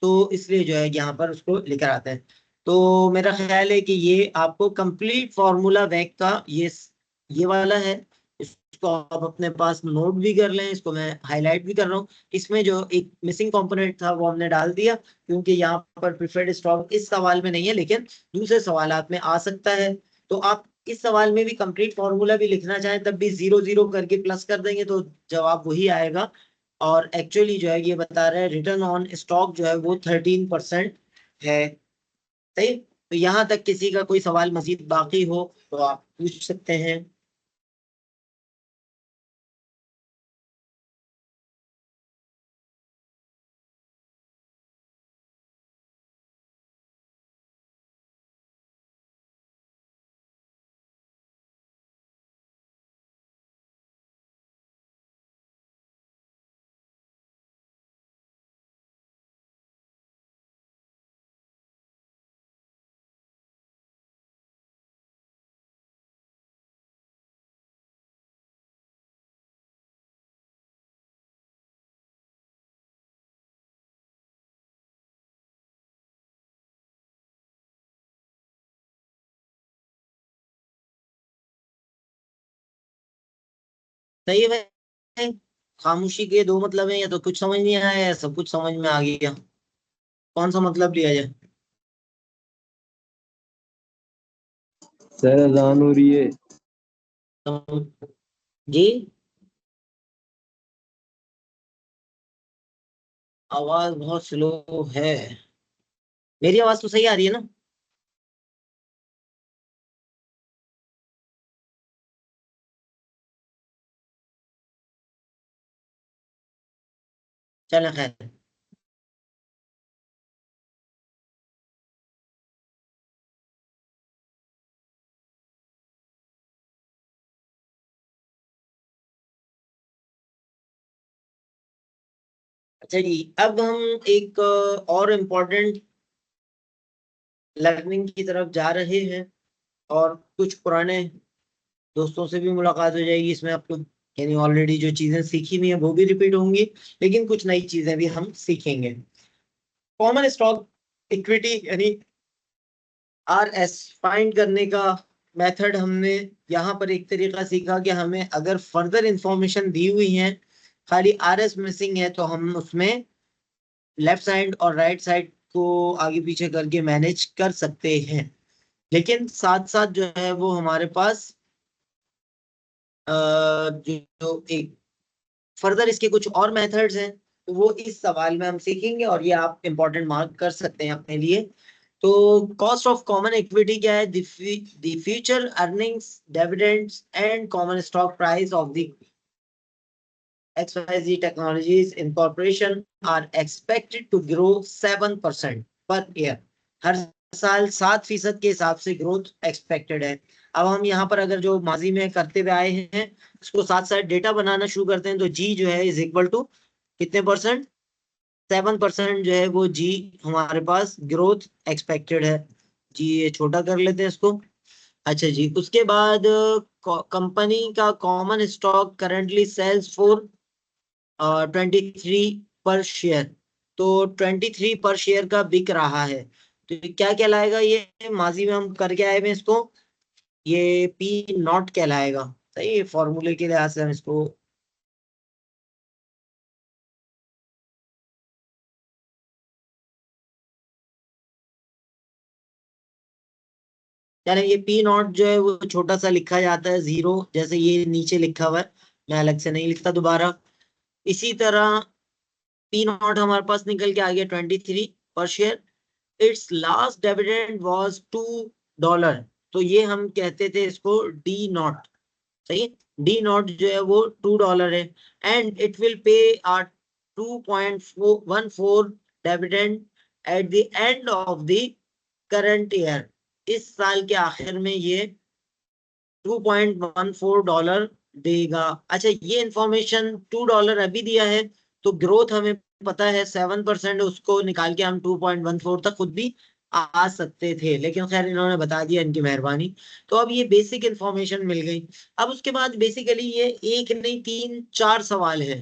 तो इसलिए जो है यहाँ पर उसको लेकर आते हैं। तो मेरा ख्याल है कि ये आपको कंप्लीट फॉर्मूला वैक का ये वाला है, इसको आप अपने पास नोट भी कर लें, इसको मैं हाईलाइट भी कर रहा हूँ। इसमें जो एक मिसिंग कंपोनेंट था वो हमने डाल दिया, क्योंकि यहाँ पर प्रीफर्ड स्टॉक इस सवाल में नहीं है, लेकिन दूसरे सवालात में आ सकता है। तो आप इस सवाल में भी कंप्लीट फॉर्मूला भी लिखना चाहें तब भी 0 0 करके प्लस कर देंगे तो जवाब वही आएगा। और एक्चुअली जो है ये बता रहे हैं रिटर्न ऑन स्टॉक जो है वो 13% है, सही। तो यहाँ तक किसी का कोई सवाल मजीद बाकी हो तो आप पूछ सकते हैं। सही है भाई, खामोशी के दो मतलब है, या तो कुछ समझ नहीं आया या सब कुछ समझ में आ गया, कौन सा मतलब लिया जाए। सर अजान हो रही है। जी, आवाज बहुत स्लो है, मेरी आवाज तो सही आ रही है ना। चलो खैर। अच्छा जी, अब हम एक और इम्पोर्टेंट लर्निंग की तरफ जा रहे हैं और कुछ पुराने दोस्तों से भी मुलाकात हो जाएगी इसमें आपको, यानी ऑलरेडी जो चीजें सीखी हुई हैं वो भी रिपीट होंगी, लेकिन कुछ नई चीजें भी हम सीखेंगे। कॉमन स्टॉक इक्विटी यानी RS फाइंड करने का मेथड हमने यहाँ पर एक तरीका सीखा कि हमें अगर फर्दर इंफॉर्मेशन दी हुई है, खाली RS मिसिंग है, तो हम उसमें लेफ्ट साइड और राइट साइड को आगे पीछे करके मैनेज कर सकते हैं। लेकिन साथ साथ जो है वो हमारे पास जो एक फर्दर इसके कुछ और मेथड्स हैं, तो वो इस सवाल में हम सीखेंगे और ये आप इंपॉर्टेंट मार्क कर सकते हैं अपने लिए। तो कॉस्ट ऑफ कॉमन इक्विटी क्या है? The future earnings, dividends and common stock price of the XYZ Technologies Incorporation are expected to grow 7% per year. हर साल 7% के हिसाब से ग्रोथ एक्सपेक्टेड है। अब हम यहाँ पर अगर जो माजी में करते हुए आए हैं उसको साथ साथ डेटा बनाना शुरू करते हैं, तो जी जो है इज इक्वल टू कितने परसेंट? 7% जो है वो जी हमारे पास ग्रोथ एक्सपेक्टेड है। जी ये छोटा कर लेते हैं इसको। अच्छा जी, उसके बाद कंपनी का common stock currently sells for 23 per share. तो 23 पर शेयर का बिक रहा है, तो ये क्या कहलाएगा? ये माजी में हम करके आए हैं इसको, ये पी नॉट कहलाएगा। सही है, फॉर्मूले के लिहाज से हम इसको यानी ये पी नॉट जो है वो छोटा सा लिखा जाता है, जीरो जैसे ये नीचे लिखा हुआ है, मैं अलग से नहीं लिखता दोबारा। इसी तरह पी नॉट हमारे पास निकल के आ गया 23 per share. Its last dividend was $2। तो ये हम कहते थे इसको डी नॉट। सही, डी नॉट जो है वो $2 है। And it will pay a 2.14 dividend at the end of the current year. इस साल के आखिर में ये $2.14 देगा। अच्छा, ये इंफॉर्मेशन $2 अभी दिया है, तो ग्रोथ हमें पता है 7%, उसको निकाल के हम 2.14 तक खुद भी आ सकते थे, लेकिन खैर इन्होंने बता दिया, इनकी मेहरबानी। तो अब ये बेसिक इंफॉर्मेशन मिल गई। अब उसके बाद बेसिकली ये एक नहीं तीन चार सवाल है।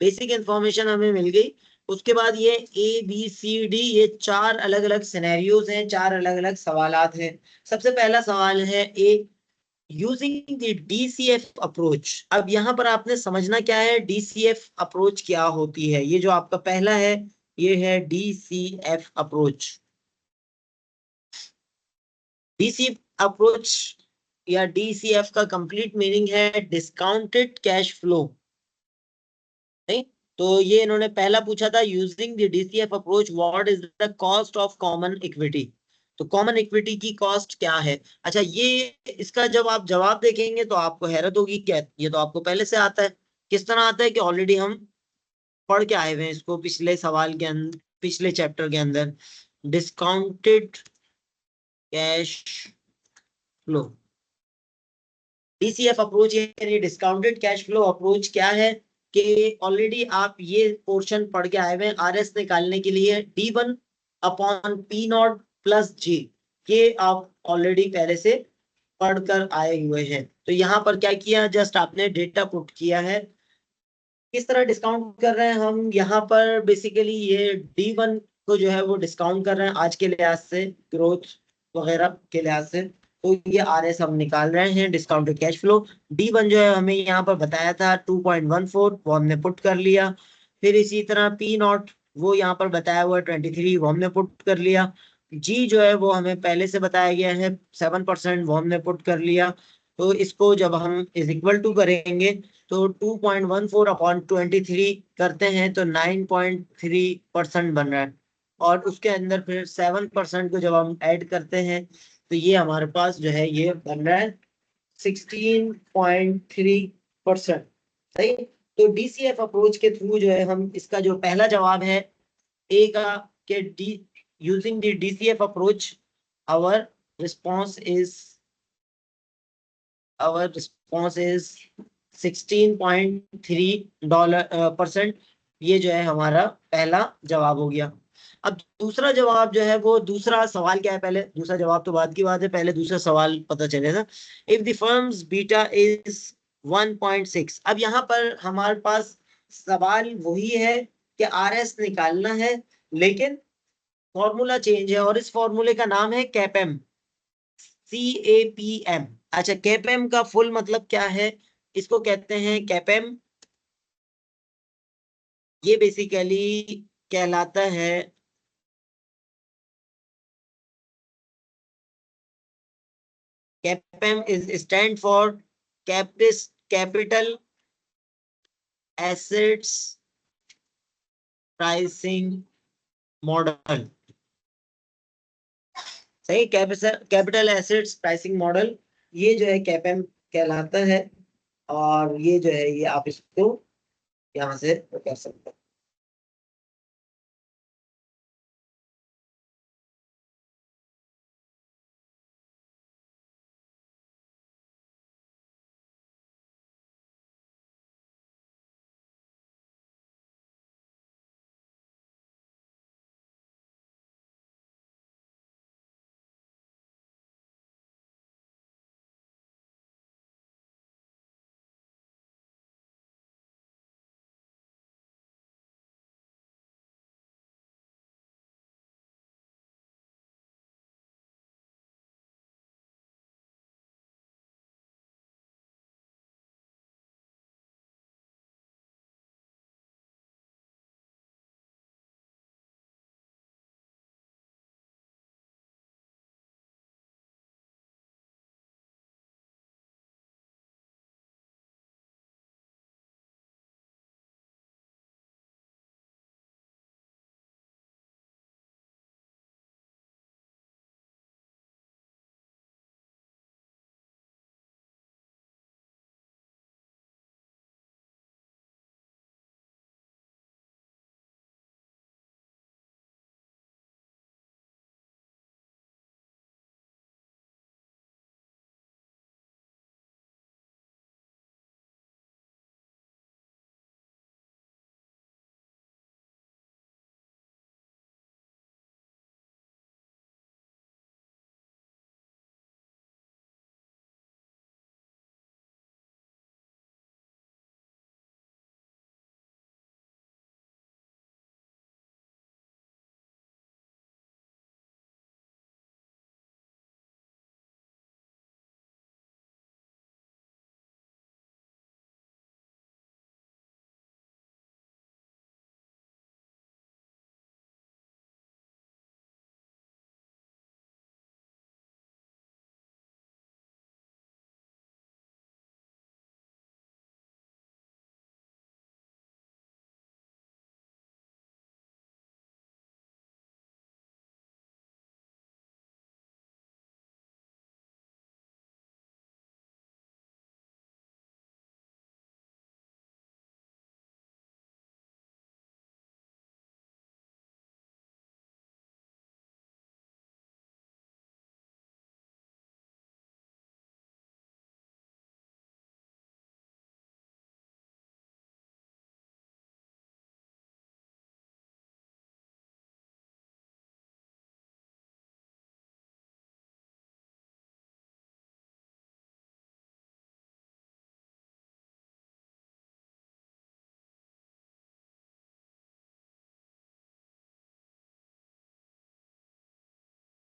बेसिक इंफॉर्मेशन हमें मिल गई, उसके बाद ये ABCD, ये चार अलग अलग सिनेरियोज हैं, चार अलग अलग सवालात हैं। सबसे पहला सवाल है ए, यूजिंग द DCF अप्रोच। अब यहाँ पर आपने समझना क्या है, DCF अप्रोच क्या होती है। ये जो आपका पहला है ये है DCF अप्रोच। DCF अप्रोच या DCF का कंप्लीट मीनिंग है डिस्काउंटेड कैश फ्लो। नहीं, तो ये इन्होंने पहला पूछा था, using the DCF approach what is the cost of common equity. तो कॉमन इक्विटी की कॉस्ट क्या है? अच्छा, ये इसका जब आप जवाब देखेंगे तो आपको हैरत होगी, क्या ये तो आपको पहले से आता है। किस तरह आता है कि ऑलरेडी हम पढ़ के आए हुए हैं इसको पिछले सवाल के अंदर, पिछले चैप्टर के अंदर। Discounted cash flow, DCF approach यानी डिस्काउंटेड कैश फ्लो अप्रोच क्या है कि ऑलरेडी आप ये पोर्शन पढ़ के आए हुए हैं। RS निकालने के लिए D1 upon P not plus G, ये आप ऑलरेडी पहले से पढ़कर आए हुए हैं। तो यहाँ पर क्या किया, जस्ट आपने डेटा पुट किया है। किस तरह डिस्काउंट कर रहे हैं हम यहाँ पर? बेसिकली ये D1 को जो है वो डिस्काउंट कर रहे हैं आज के लिहाज से, ग्रोथ वगैरह के लिहाज से। तो ये RS हम निकाल रहे हैं, डिस्काउंटेड कैश फ्लो। D1 जो है हमें यहाँ पर बताया था 2.14, वो हमने पुट कर लिया। फिर इसी तरह P नॉट वो यहाँ पर बताया हुआ है 23, वो हमने पुट कर लिया। G जो है वो हमें पहले से बताया गया है 7%, वो हमने पुट कर लिया। तो इसको जब हम इज इक्वल टू करेंगे तो 2.14 अपॉन 23 करते हैं तो 9.3% बन रहा है। और उसके अंदर फिर 7% को जब हम ऐड करते हैं तो ये हमारे पास जो है ये बन रहा है 16.3%। सही। तो DCF अप्रोच के थ्रू जो है हम इसका जो पहला जवाब है ए का, K D using the DCF approach our response is our response is 16.3% ये जो है हमारा पहला जवाब हो गया। अब दूसरा जवाब जो है वो, दूसरा सवाल क्या है, पहले दूसरा जवाब तो बाद की बात है, पहले दूसरा सवाल पता चलेगा। If the firms beta is 1.6, अब यहाँ पर हमारे पास सवाल वही है कि आर एस निकालना है, लेकिन फॉर्मूला चेंज है, और इस फॉर्मूले का नाम है कैपेम, CAPM। अच्छा, कैपेम का फुल मतलब क्या है? इसको कहते हैं कैपेम, ये बेसिकली कहलाता है CAPM is stand for capital assets pricing model. सही, कैपिटल एसेट्स प्राइसिंग मॉडल, ये जो है कैपेम कहलाता है। और ये जो है ये आप इसको यहाँ से कर सकते हैं।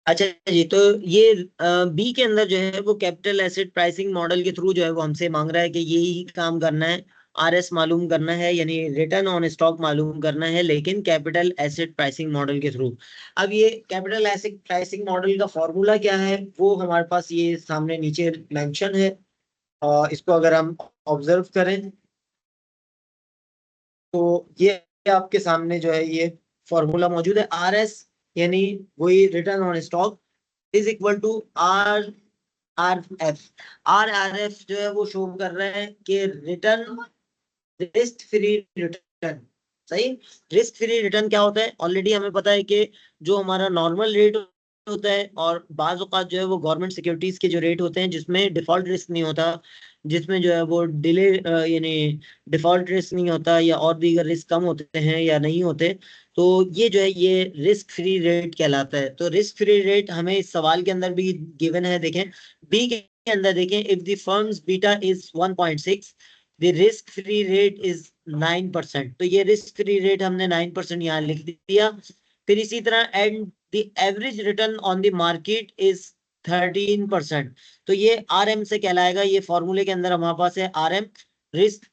अच्छा जी, तो ये बी के अंदर जो है वो कैपिटल एसेट प्राइसिंग मॉडल के थ्रू जो है वो हमसे मांग रहा है कि यही काम करना है, आरएस मालूम करना है, यानी रिटर्न ऑन स्टॉक मालूम करना है, लेकिन कैपिटल एसेट प्राइसिंग मॉडल के थ्रू। अब ये कैपिटल एसेट प्राइसिंग मॉडल का फॉर्मूला क्या है वो हमारे पास ये सामने नीचे मेंशन है, और इसको अगर हम ऑब्जर्व करें तो ये आपके सामने जो है ये फॉर्मूला मौजूद है। आरएस यानी वही return on stock is equal to R R F. R F जो है वो शो कर रहे हैं कि रिटर्न, रिस्क फ्री रिटर्न। सही, रिस्क फ्री रिटर्न क्या होता है? ऑलरेडी हमें पता है कि जो हमारा नॉर्मल रेट होता है, और बाज औकात जो है वो गवर्नमेंट सिक्योरिटीज के जो रेट होते हैं जिसमें डिफॉल्ट रिस्क नहीं होता, जिसमें जो है वो डिले यानी डिफॉल्ट रिस्क नहीं होता या और दीगर रिस्क कम होते हैं या नहीं होते, तो ये जो है ये रिस्क फ्री रेट कहलाता है। तो रिस्क फ्री रेट हमें इस सवाल के अंदर भी गिवन है, देखें बी के अंदर देखें, if the firms beta is 1.6, the risk free rate is 9%। तो ये रिस्क फ्री रेट हमने 9% यहाँ लिख दिया। फिर इसी तरह and the average return on the market is 13%। तो ये आरएम से कहलाएगा, ये फॉर्मूले के अंदर हमारे पास है RM, risk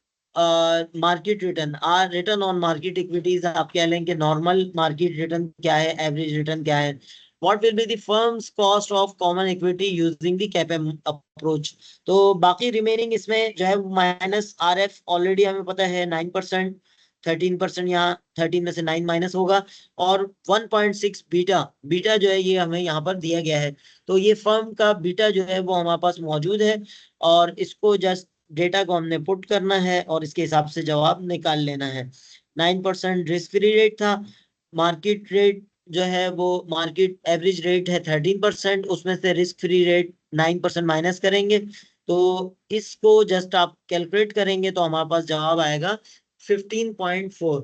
market return, R return on market equities आप कह लें कि नॉर्मल मार्केट रिटर्न क्या है, एवरेज रिटर्न क्या है। What will be the firm's cost of common equity using the CAPM approach. तो बाकी रिमेनिंग इसमें जो है माइनस आर एफ ऑलरेडी हमें पता है 9%, 13% यहाँ 13 में से 9 माइनस होगा, और 1.6 बीटा, बीटा जो है ये हमें यहाँ पर दिया गया है। तो ये फर्म का बीटा जो है वो हमारे पास मौजूद है, और इसको जस्ट डेटा को हमने पुट करना है और इसके हिसाब से जवाब निकाल लेना है। 9% रिस्क फ्री रेट था, मार्केट रेट जो है वो मार्केट एवरेज रेट है 13%, उसमें से रिस्क फ्री रेट 9% माइनस करेंगे, तो इसको जस्ट आप कैलकुलेट करेंगे तो हमारे पास जवाब आएगा 15.4।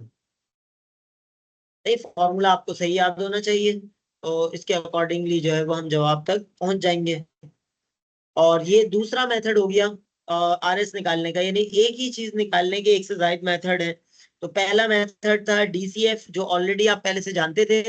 ये फॉर्मूला आपको सही याद होना चाहिए, तो इसके अकॉर्डिंगली जो है वो हम जवाब तक पहुंच जाएंगे। और ये दूसरा मेथड हो गया आरएस निकालने का, यानी एक ही चीज निकालने के एक से ज्यादा मेथड है। तो पहला मेथड था डीसीएफ, जो ऑलरेडी आप पहले से जानते थे।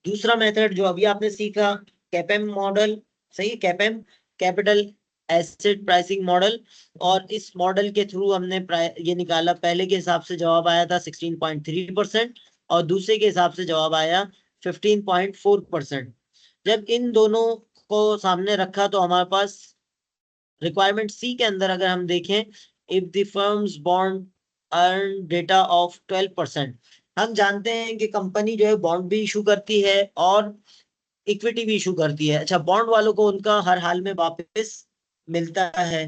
दूसरा मेथड जो अभी आपने सीखा, कैपेम मॉडल, सही, कैपेम, कैपिटल एसेट प्राइसिंग मॉडल। और इस मॉडल के थ्रू हमने ये निकाला, पहले के हिसाब से जवाब आया था 16.3%, और दूसरे के हिसाब से जवाब आया 15.4%। जब इन दोनों को सामने रखा तो हमारे पास रिक्वायरमेंट सी के अंदर अगर हम देखें, if the firms bond earn data of 12%। हम जानते हैं कि कंपनी जो है बॉन्ड भी इशू करती है और इक्विटी भी इशू करती है। अच्छा, बॉन्ड वालों को उनका हर हाल में वापस मिलता है।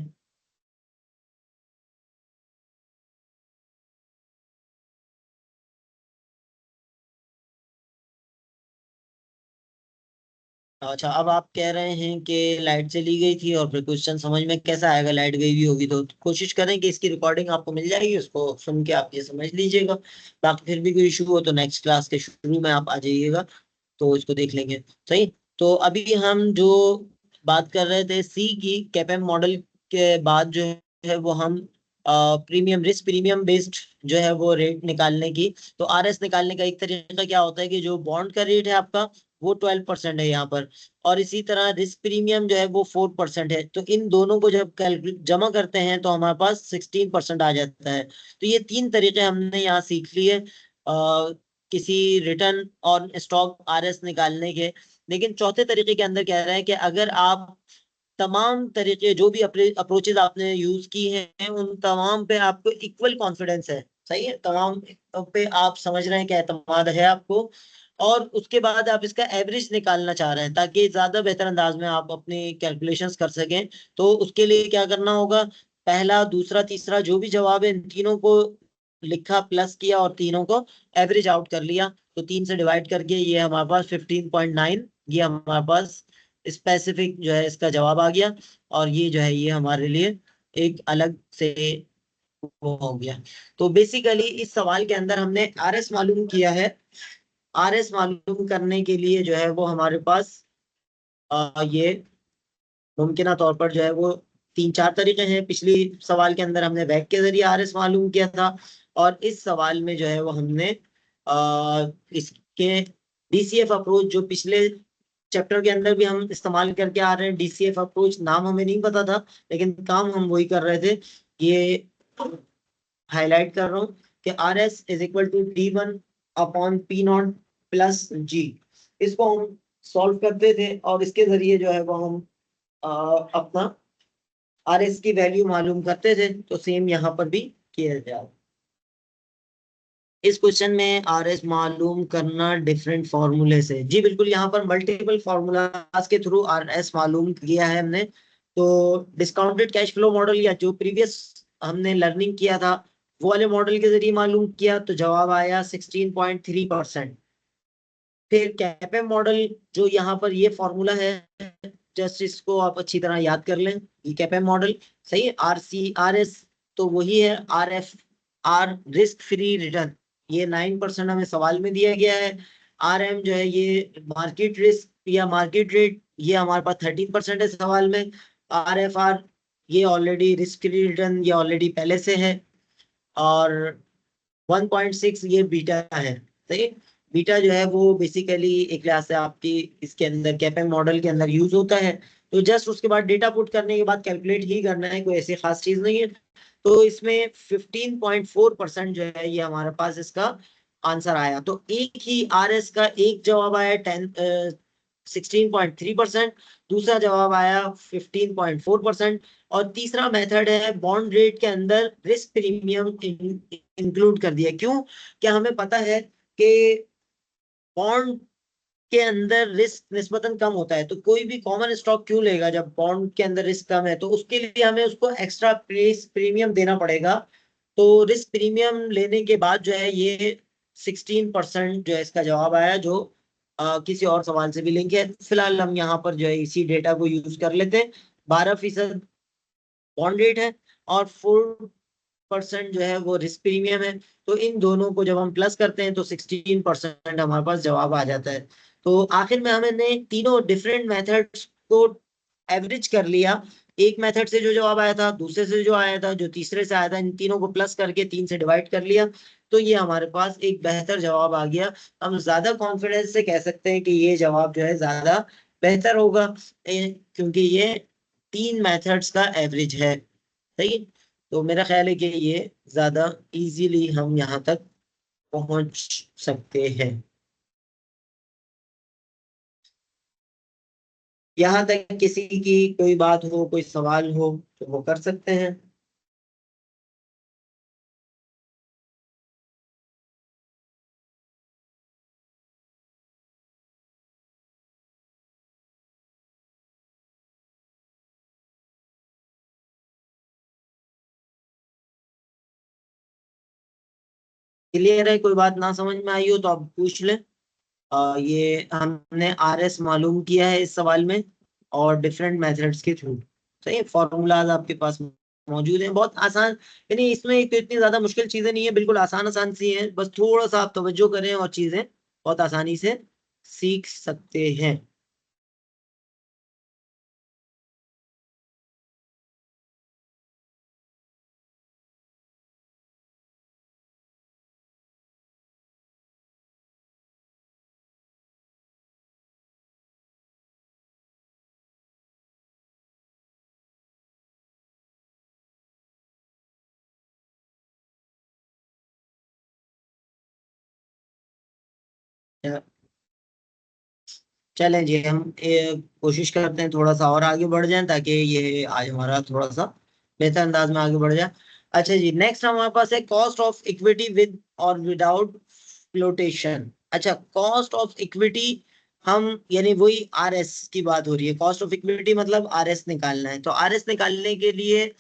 अच्छा, अब आप कह रहे हैं कि लाइट चली गई थी और फिर क्वेश्चन समझ में कैसा आएगा, लाइट गई भी होगी तो कोशिश करें कि इसकी रिकॉर्डिंग आपको मिल जाएगी, उसको सुन के आप ये समझ लीजिएगा। बाकी फिर भी कोई इशू हो तो नेक्स्ट क्लास के शुरू में आप आ जाइएगा, तो इसको देख लेंगे। सही, तो अभी हम जो बात कर रहे थे सी की, कैपेम मॉडल के बाद जो है वो हम प्रीमियम, रिस्क प्रीमियम बेस्ड जो है वो रेट निकालने की। तो आरएस निकालने का एक तरीका क्या होता है कि जो बॉन्ड का रेट है आपका वो 12% है यहाँ पर, और इसी तरह रिस्क प्रीमियम जो है वो 4% है। तो इन दोनों को जब कैलकुलेट जमा करते हैं तो हमारे पास 16% आ जाता है। तो ये तीन तरीके हमने यहाँ सीख लिए किसी रिटर्न और स्टॉक आरएस निकालने के। लेकिन चौथे तरीके के अंदर कह रहा है कि अगर आप तमाम तरीके जो भी अप्रोचेज आपने यूज की हैं उन तमाम पे आपको इक्वल कॉन्फिडेंस है, सही है, तमाम पे आप समझ रहे हैं कि एतमाद है आपको, और उसके बाद आप इसका एवरेज निकालना चाह रहे हैं ताकि ज्यादा बेहतर अंदाज में आप अपनी कैलकुलेशंस कर सकें, तो उसके लिए क्या करना होगा, पहला दूसरा तीसरा जो भी जवाब है इन तीनों को लिखा, प्लस किया और तीनों को एवरेज आउट कर लिया। तो 3 से डिवाइड करके ये हमारे पास 15.9, ये हमारे पास स्पेसिफिक जो है इसका जवाब आ गया। और ये जो है ये हमारे लिए एक अलग से वो हो गया। तो बेसिकली इस सवाल के अंदर हमने आरएस मालूम किया है। आरएस मालूम करने के लिए जो है वो हमारे पास ये मुमकिन तौर पर जो है वो 3-4 तरीके हैं। पिछली सवाल के अंदर हमने वैक के जरिए आरएस मालूम किया था, और इस सवाल में जो है वो हमने इसके डीसीएफ अप्रोच जो पिछले चैप्टर के अंदर भी हम इस्तेमाल करके आ रहे हैं। डीसीएफ अप्रोच नाम हमें नहीं पता था, लेकिन काम हम वही कर रहे थे। ये हाईलाइट कर रहा हूँ कि R S is equal to D1 upon P naught plus G. इसको हम सॉल्व करते थे और इसके जरिए जो है वो हम अपना आर एस की वैल्यू मालूम करते थे। तो सेम यहाँ पर भी किया जाए। इस क्वेश्चन में आर एस मालूम करना डिफरेंट फॉर्मूले से, जी बिल्कुल, यहाँ पर मल्टीपल फॉर्मूलाज के थ्रू आर एस मालूम किया है हमने। तो डिस्काउंटेड कैश फ्लो मॉडल या जो प्रीवियस हमने लर्निंग किया था वो वाले मॉडल के जरिए मालूम किया, तो जवाब आया 16.3%। फिर कैपेम मॉडल, जो यहाँ पर ये फॉर्मूला है, जस्ट इसको आप अच्छी तरह याद कर लें, ये कैपेम मॉडल सही है। RCRS तो वही है, RFR रिस्क फ्री रिटर्न, ये 9% हमें सवाल में दिया गया है। RM जो है ये मार्केट रिस्क या मार्केट रेट, ये हमारे पास 13% है सवाल में। RFR ये ऑलरेडी रिस्क फ्री रिटर्न, ये ऑलरेडी पहले से है। और 1.6 ये बीटा है। सही। बीटा जो है वो बेसिकली एक लिहाज से आपकी इसके अंदर कैपेम मॉडल के अंदर यूज होता है। तो जस्ट उसके बाद डेटा पुट करने के बाद कैलकुलेट ही करना है, कोई ऐसी खास चीज नहीं है। तो इसमें 15.4% जो है ये हमारे पास इसका आंसर आया। तो एक ही RS का एक जवाब आया 16.3%, दूसरा जवाब आया 15.4%, और तीसरा मेथड है बॉन्ड रेट के अंदर रिस्क प्रीमियम इंक्लूड कर दिया। क्यों? क्या हमें पता है कि बॉन्ड के अंदर रिस्क निस्बतन कम होता है, तो कोई भी कॉमन स्टॉक क्यों लेगा जब बॉन्ड के अंदर रिस्क कम है? तो उसके लिए हमें उसको एक्स्ट्रा प्रीमियम देना पड़ेगा। तो रिस्क प्रीमियम लेने के बाद जो है ये 16% जो है इसका जवाब आया, जो किसी और सवाल से भी लिंक है। फिलहाल हम यहाँ पर जो है इसी डेटा को यूज कर लेते हैं। 12% बॉन्ड रेट है और 4% जो है वो रिस्क प्रीमियम है। तो इन दोनों को जब हम प्लस करते हैं तो 16% हमारे पास जवाब आ जाता है। तो आखिर में हमने तीनों डिफरेंट मेथड्स को एवरेज कर लिया। एक मेथड से जो जवाब आया था, दूसरे से जो आया था, जो तीसरे से आया था, इन तीनों को प्लस करके 3 से डिवाइड कर लिया। तो ये हमारे पास एक बेहतर जवाब आ गया। हम ज्यादा कॉन्फिडेंस से कह सकते हैं कि ये जवाब जो है ज्यादा बेहतर होगा, क्योंकि ये 3 मेथड्स का एवरेज है। सही। तो मेरा ख्याल है कि ये ज्यादा इजीली हम यहाँ तक पहुंच सकते हैं। यहाँ तक किसी की कोई बात हो, कोई सवाल हो तो वो कर सकते हैं। क्लियर है? कोई बात ना समझ में आई हो तो आप पूछ लें। ये हमने RS मालूम किया है इस सवाल में, और डिफरेंट मेथड्स के थ्रू। सही है। फॉर्मूलाज आपके पास मौजूद हैं, बहुत आसान। यानी इसमें तो इतनी ज्यादा मुश्किल चीजें नहीं है, बिल्कुल आसान आसान सी हैं। बस थोड़ा सा आप तवज्जो करें और चीजें बहुत आसानी से सीख सकते हैं। चलें जी, हम कोशिश करते हैं थोड़ा सा और आगे बढ़ जाएं, ताकि ये आज हमारा थोड़ा सा बेहतर अंदाज में आगे बढ़ जाए। अच्छा जी, नेक्स्ट हमारे पास है कॉस्ट ऑफ इक्विटी विद और विदाउट फ्लोटेशन। अच्छा, कॉस्ट ऑफ इक्विटी, हम यानी वही RS की बात हो रही है। कॉस्ट ऑफ इक्विटी मतलब RS निकालना है, तो RS निकालने के लिए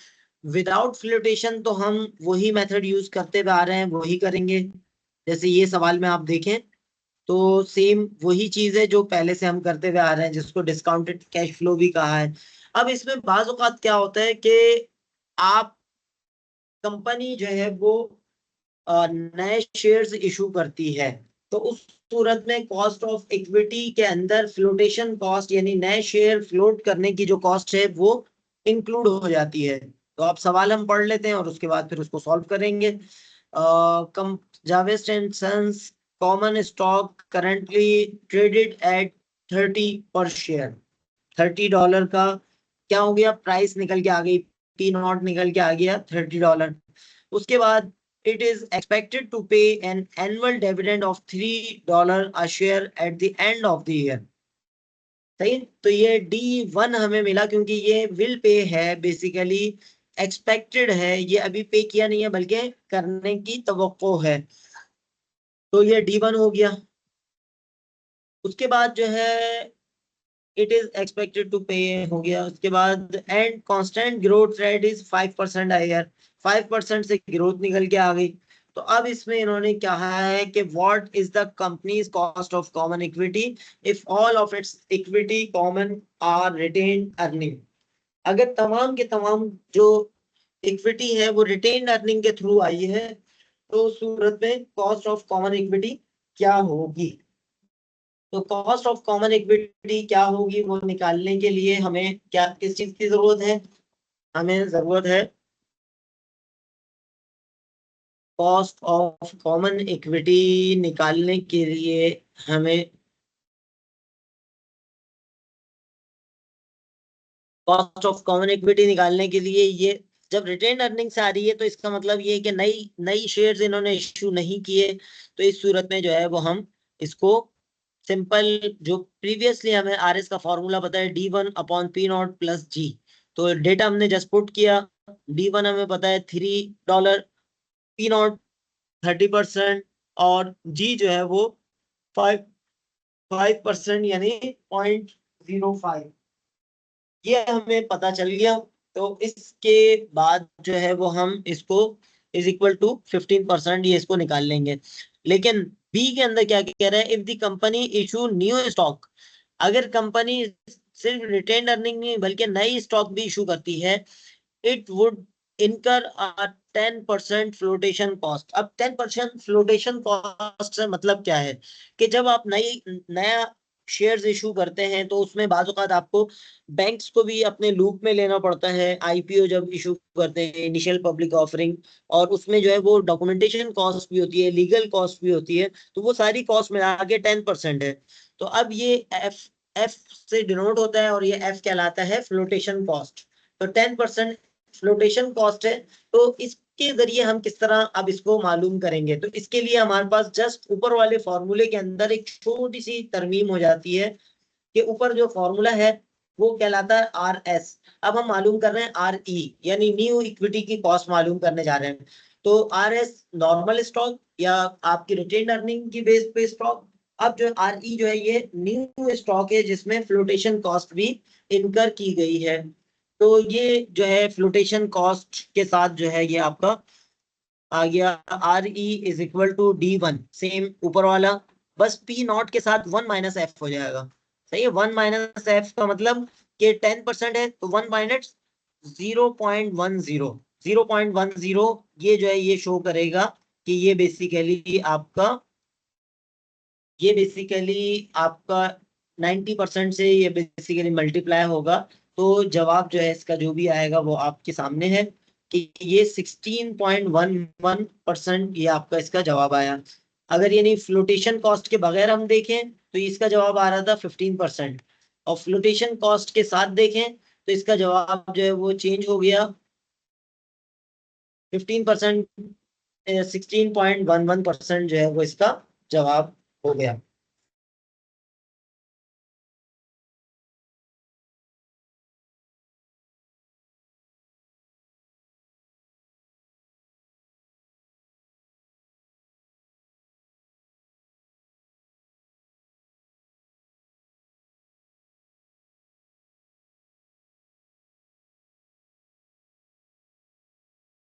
विदाउट फ्लोटेशन तो हम वही मेथड यूज करते हुए आ रहे हैं, वही करेंगे। जैसे ये सवाल में आप देखें तो सेम वही चीज है जो पहले से हम करते हुए आ रहे हैं, जिसको डिस्काउंटेड कैश फ्लो भी कहा है। अब इसमें बाज औक़ात क्या होता है कि आप कंपनी जो है वो नए शेयर्स इशू करती है, तो उस सूरत में कॉस्ट ऑफ इक्विटी के अंदर फ्लोटेशन कॉस्ट यानी नए शेयर फ्लोट करने की जो कॉस्ट है वो इंक्लूड हो जाती है। तो आप सवाल हम पढ़ लेते हैं और उसके बाद फिर उसको सॉल्व करेंगे। Com Javest and sons common stock currently traded at 30 per share. $30 का क्या हो गया, प्राइस निकल के आ गई, P0 निकल के आ गया $30। उसके बाद it is expected to pay an annual dividend of $3 a share at the end of the year। सही। तो ये D1 हमें मिला, क्योंकि ये विल पे है, बेसिकली एक्सपेक्टेड है, ये अभी पे किया नहीं है बल्कि करने की तवक्को है। तो ये D1 हो गया। उसके बाद जो है इट इज एक्सपेक्टेड टू पे हो गया। उसके बाद and constant growth rate is 5% आएगा, 5% से ग्रोथ निकल के आ गई। तो अब इसमें इन्होंने कहा है कि what is the company's cost of common equity if all of its equity common are retained earning. अगर तमाम के तमाम जो इक्विटी है वो रिटेन अर्निंग के थ्रू आई है, तो उस सूरत में कॉस्ट ऑफ कॉमन इक्विटी क्या होगी। तो कॉस्ट ऑफ कॉमन इक्विटी क्या होगी वो निकालने के लिए हमें क्या किस चीज की जरूरत है, हमें जरूरत है कॉस्ट ऑफ कॉमन इक्विटी निकालने के लिए हमें कॉस्ट ऑफ कॉमन इक्विटी निकालने के लिए ये जब रिटेन अर्निंग से आ रही है तो इसका मतलब ये है कि नई नई शेयर्स इन्होंने इश्यू नहीं किए। तो इस सूरत में जो है वो हम इसको सिंपल जो प्रीवियसली हमें आरएस का फॉर्मूला पता है D1/P0 + G, तो डेटा हमने जस्ट पुट किया। D1 हमें पता है $3, P0 30% और G जो है वो 5% यानी 0.05, ये हमें पता चल गया। तो इसके बाद जो है वो हम इसको इज इक्वल टू 15% ये इसको निकाल लेंगे। लेकिन बी के अंदर क्या कह रहा है, if the company issue new stock, अगर कंपनी सिर्फ रिटेन अर्निंग नहीं बल्कि नई स्टॉक भी इशू करती है, इट वुड इनकर 10% फ्लोटेशन कॉस्ट। अब 10% फ्लोटेशन कॉस्ट से मतलब क्या है कि जब आप नया शेयर्स इशू करते हैं तो उसमें बाज़ औक़ात आपको बैंक्स को भी अपने लूप में लेना पड़ता है। आईपीओ जब इशू करते हैं, इनिशियल पब्लिक ऑफरिंग, और उसमें जो है वो डॉक्यूमेंटेशन कॉस्ट भी होती है, लीगल कॉस्ट भी होती है, तो वो सारी कॉस्ट मिला के 10% है। तो अब ये एफ एफ से डिनोट होता है और ये एफ कहलाता है फ्लोटेशन कॉस्ट। तो 10% फ्लोटेशन कॉस्ट है। तो इसके जरिए हम किस तरह अब इसको मालूम करेंगे, तो इसके लिए हमारे पास जस्ट ऊपर वाले फॉर्मूले के अंदर एक छोटी सी तरमीम हो जाती है कि ऊपर जो फॉर्मूला है वो कहलाता है RS। अब हम मालूम कर रहे हैं RE यानी न्यू इक्विटी की कॉस्ट मालूम करने जा रहे हैं। तो RS नॉर्मल स्टॉक या आपकी रिटेन अर्निंग की बेस पे स्टॉक। अब जो RE जो है ये न्यू स्टॉक है जिसमें फ्लोटेशन कॉस्ट भी इनकर की गई है। तो ये जो है फ्लोटेशन कॉस्ट के साथ जो है ये आपका आ गया RE is equal to D1, same ऊपर वाला, बस P0 के साथ 1 - F हो जाएगा। सही है, 1 - F का मतलब कि 10% है तो 1 - 0.10, 0.10 ये जो है ये शो करेगा कि ये बेसिकली आपका 90% से ये बेसिकली मल्टीप्लाई होगा। तो जवाब जो है इसका जो भी आएगा वो आपके सामने है कि ये 16.11% ये आपका इसका जवाब आया। अगर यानी फ्लोटेशन कॉस्ट के बगैर हम देखें तो इसका जवाब आ रहा था 15%, और फ्लोटेशन कॉस्ट के साथ देखें तो इसका जवाब जो है वो चेंज हो गया 15%, 16.11% जो है वो इसका जवाब हो गया।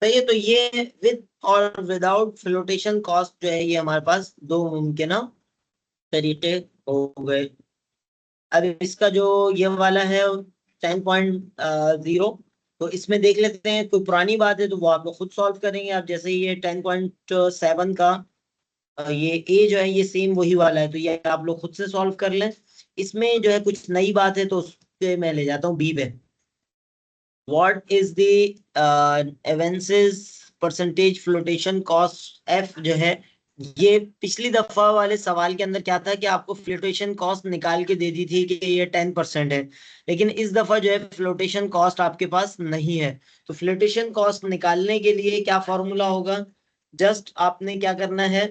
सही है, तो ये विद और विदाउट फ्लोटेशन कॉस्ट जो है ये हमारे पास दो मुमकिन तरीके हो गए। अब इसका जो ये वाला है 10.0, तो इसमें देख लेते हैं, कोई पुरानी बात है तो वो आप लोग खुद सॉल्व करेंगे। आप जैसे ये 10.7 का ये ए जो है ये सेम वही वाला है, तो ये आप लोग खुद से सॉल्व कर लें। इसमें जो है कुछ नई बात है तो उस पे मैं ले जाता हूँ बी पे। What is the Evans's percentage flotation cost F जो है, ये पिछली दफा वाले सवाल के अंदर क्या था कि आपको फ्लोटेशन कॉस्ट निकाल के दे दी थी कि ये 10% है, लेकिन इस दफा जो है फ्लोटेशन कॉस्ट आपके पास नहीं है। तो फ्लोटेशन कॉस्ट निकालने के लिए क्या फॉर्मूला होगा, जस्ट आपने क्या करना है,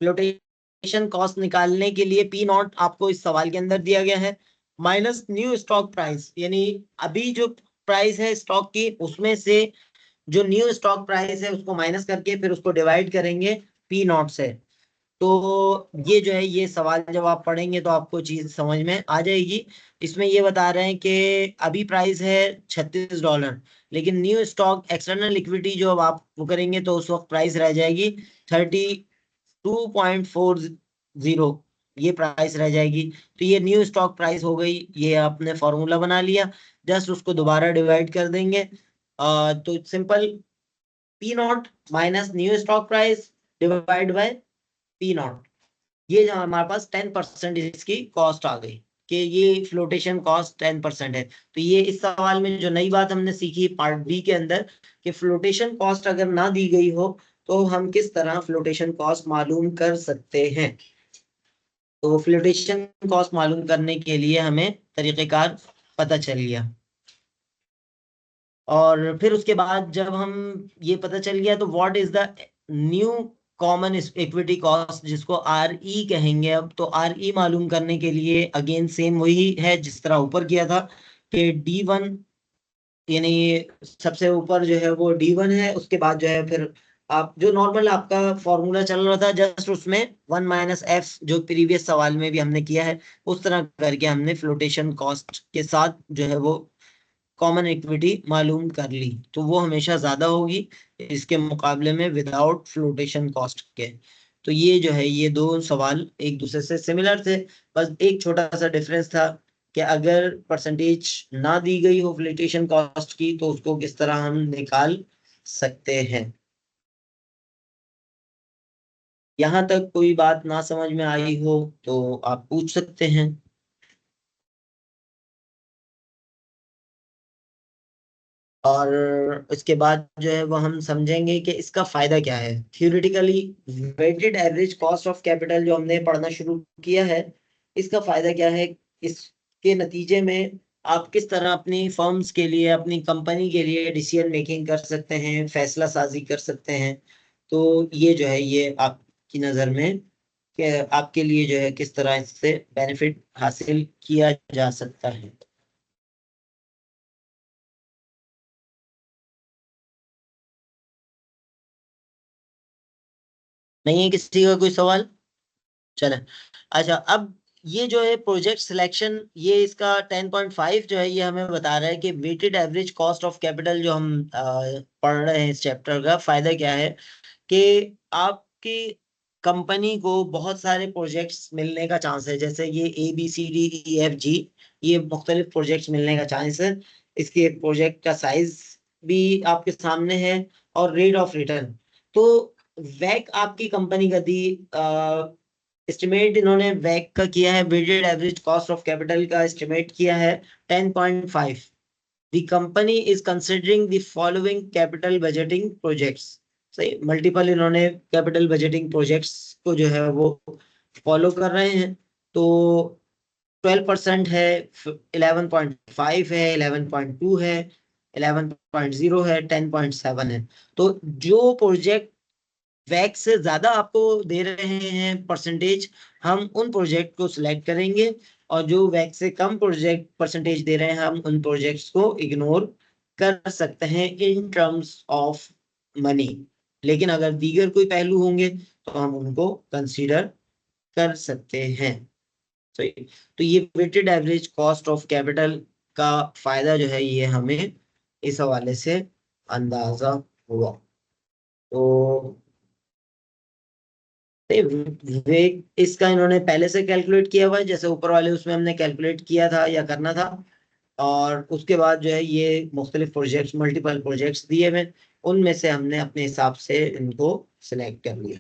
फ्लोटेशन कॉस्ट निकालने के लिए P0 आपको इस सवाल के अंदर दिया गया है माइनस न्यू स्टॉक प्राइस, यानी अभी जो प्राइस है स्टॉक की उसमें से जो न्यू स्टॉक प्राइस है उसको माइनस करके फिर उसको डिवाइड करेंगे P0 से। तो ये जो है ये सवाल जब आप पढ़ेंगे तो आपको चीज समझ में आ जाएगी। इसमें ये बता रहे हैं कि अभी प्राइस है $36, लेकिन न्यू स्टॉक एक्सटर्नल लिक्विडिटी जो अब आप वो करेंगे तो उस वक्त प्राइस रह जाएगी 32.40। ये प्राइस रह जाएगी। तो ये न्यू स्टॉक प्राइस हो गई, ये आपने फॉर्मूला बना लिया, जस्ट उसको दोबारा डिवाइड कर देंगे। तो simple P not minus new stock price divide by P not, ये जो हमारे पास 10% इसकी कॉस्ट आ गई कि ये फ्लोटेशन कॉस्ट 10% है। तो ये इस सवाल में जो नई बात हमने सीखी पार्ट बी के अंदर कि फ्लोटेशन कॉस्ट अगर ना दी गई हो तो हम किस तरह फ्लोटेशन कॉस्ट मालूम कर सकते हैं। तो फ्लोटेशन कॉस्ट मालूम करने के लिए हमें तरीकेकार पता चल गया। और फिर उसके बाद जब हम ये पता चल गया तो what is the new common equity cost, जिसको आर ई कहेंगे। अब तो आर ई मालूम करने के लिए अगेन सेम वही है जिस तरह ऊपर किया था कि D1, यानी सबसे ऊपर जो है वो D1 है, उसके बाद जो है फिर आप जो नॉर्मल आपका फॉर्मूला चल रहा था जस्ट उसमें 1 - F जो प्रीवियस सवाल में भी हमने किया है उस तरह करके हमने फ्लोटेशन कॉस्ट के साथ जो है वो कॉमन इक्विटी मालूम कर ली, तो वो हमेशा ज्यादा होगी इसके मुकाबले में विदाउट फ्लोटेशन कॉस्ट के। तो ये जो है ये दो सवाल एक दूसरे से सिमिलर थे, बस एक छोटा सा डिफरेंस था कि अगर परसेंटेज ना दी गई हो फ्लोटेशन कॉस्ट की तो उसको किस तरह हम निकाल सकते हैं। यहाँ तक कोई बात ना समझ में आई हो तो आप पूछ सकते हैं। और इसके बाद जो है वो हम समझेंगे कि इसका फायदा क्या है theoretically. Weighted average cost of capital जो हमने पढ़ना शुरू किया है, इसका फायदा क्या है, इसके नतीजे में आप किस तरह अपनी फर्म्स के लिए अपनी कंपनी के लिए डिसीजन मेकिंग कर सकते हैं, फैसला साजी कर सकते हैं। तो ये जो है ये आपकी नज़र में कि आपके लिए जो है किस तरह इससे बेनिफिट हासिल किया जा सकता है। नहीं है किसी का कोई सवाल? चले। अच्छा, अब ये जो है प्रोजेक्ट सिलेक्शन, ये इसका 10.5 जो है ये हमें बता रहा है कि weighted average cost of capital जो हम पढ़ रहे हैं इस चैप्टर का फायदा क्या है कि आपकी कंपनी को बहुत सारे प्रोजेक्ट्स मिलने का चांस है, जैसे ये ABCDEFG, ये मुख्तलिफ प्रोजेक्ट्स मिलने का चांस है। इसके प्रोजेक्ट का साइज भी आपके सामने है और रेट ऑफ रिटर्न। तो वैक आपकी कंपनी का दी एस्टिमेट, इन्होंने वैक का किया है, weighted average cost of capital का एस्टिमेट किया है 10.5। The company is considering the following capital budgeting projects. सही, मल्टीपल इन्होंने कैपिटल बजटिंग प्रोजेक्ट्स को जो है वो फॉलो कर रहे हैं। तो 12% है, 11.5 है, 11.2 है, 11.0 है, 10.7 है। तो जो प्रोजेक्ट वैक से ज्यादा आपको दे रहे हैं परसेंटेज, हम उन प्रोजेक्ट को सिलेक्ट करेंगे, और जो वैक से कम प्रोजेक्ट परसेंटेज दे रहे हैं हम उन प्रोजेक्ट्स को इग्नोर कर सकते हैं इन टर्म्स ऑफ मनी। लेकिन अगर दीगर कोई पहलू होंगे तो हम उनको कंसीडर कर सकते हैं। तो तो ये weighted average cost of capital का फायदा जो है ये हमें इस हवाले से अंदाजा हुआ। तो वे इसका इन्होंने पहले से कैलकुलेट किया हुआ है, जैसे ऊपर वाले उसमें हमने कैलकुलेट किया था या करना था। और उसके बाद जो है ये मुख्तलिफ प्रोजेक्ट्स, मल्टीपल प्रोजेक्ट्स दिए हुए, उनमें से हमने अपने हिसाब से इनको सिलेक्ट कर लिया।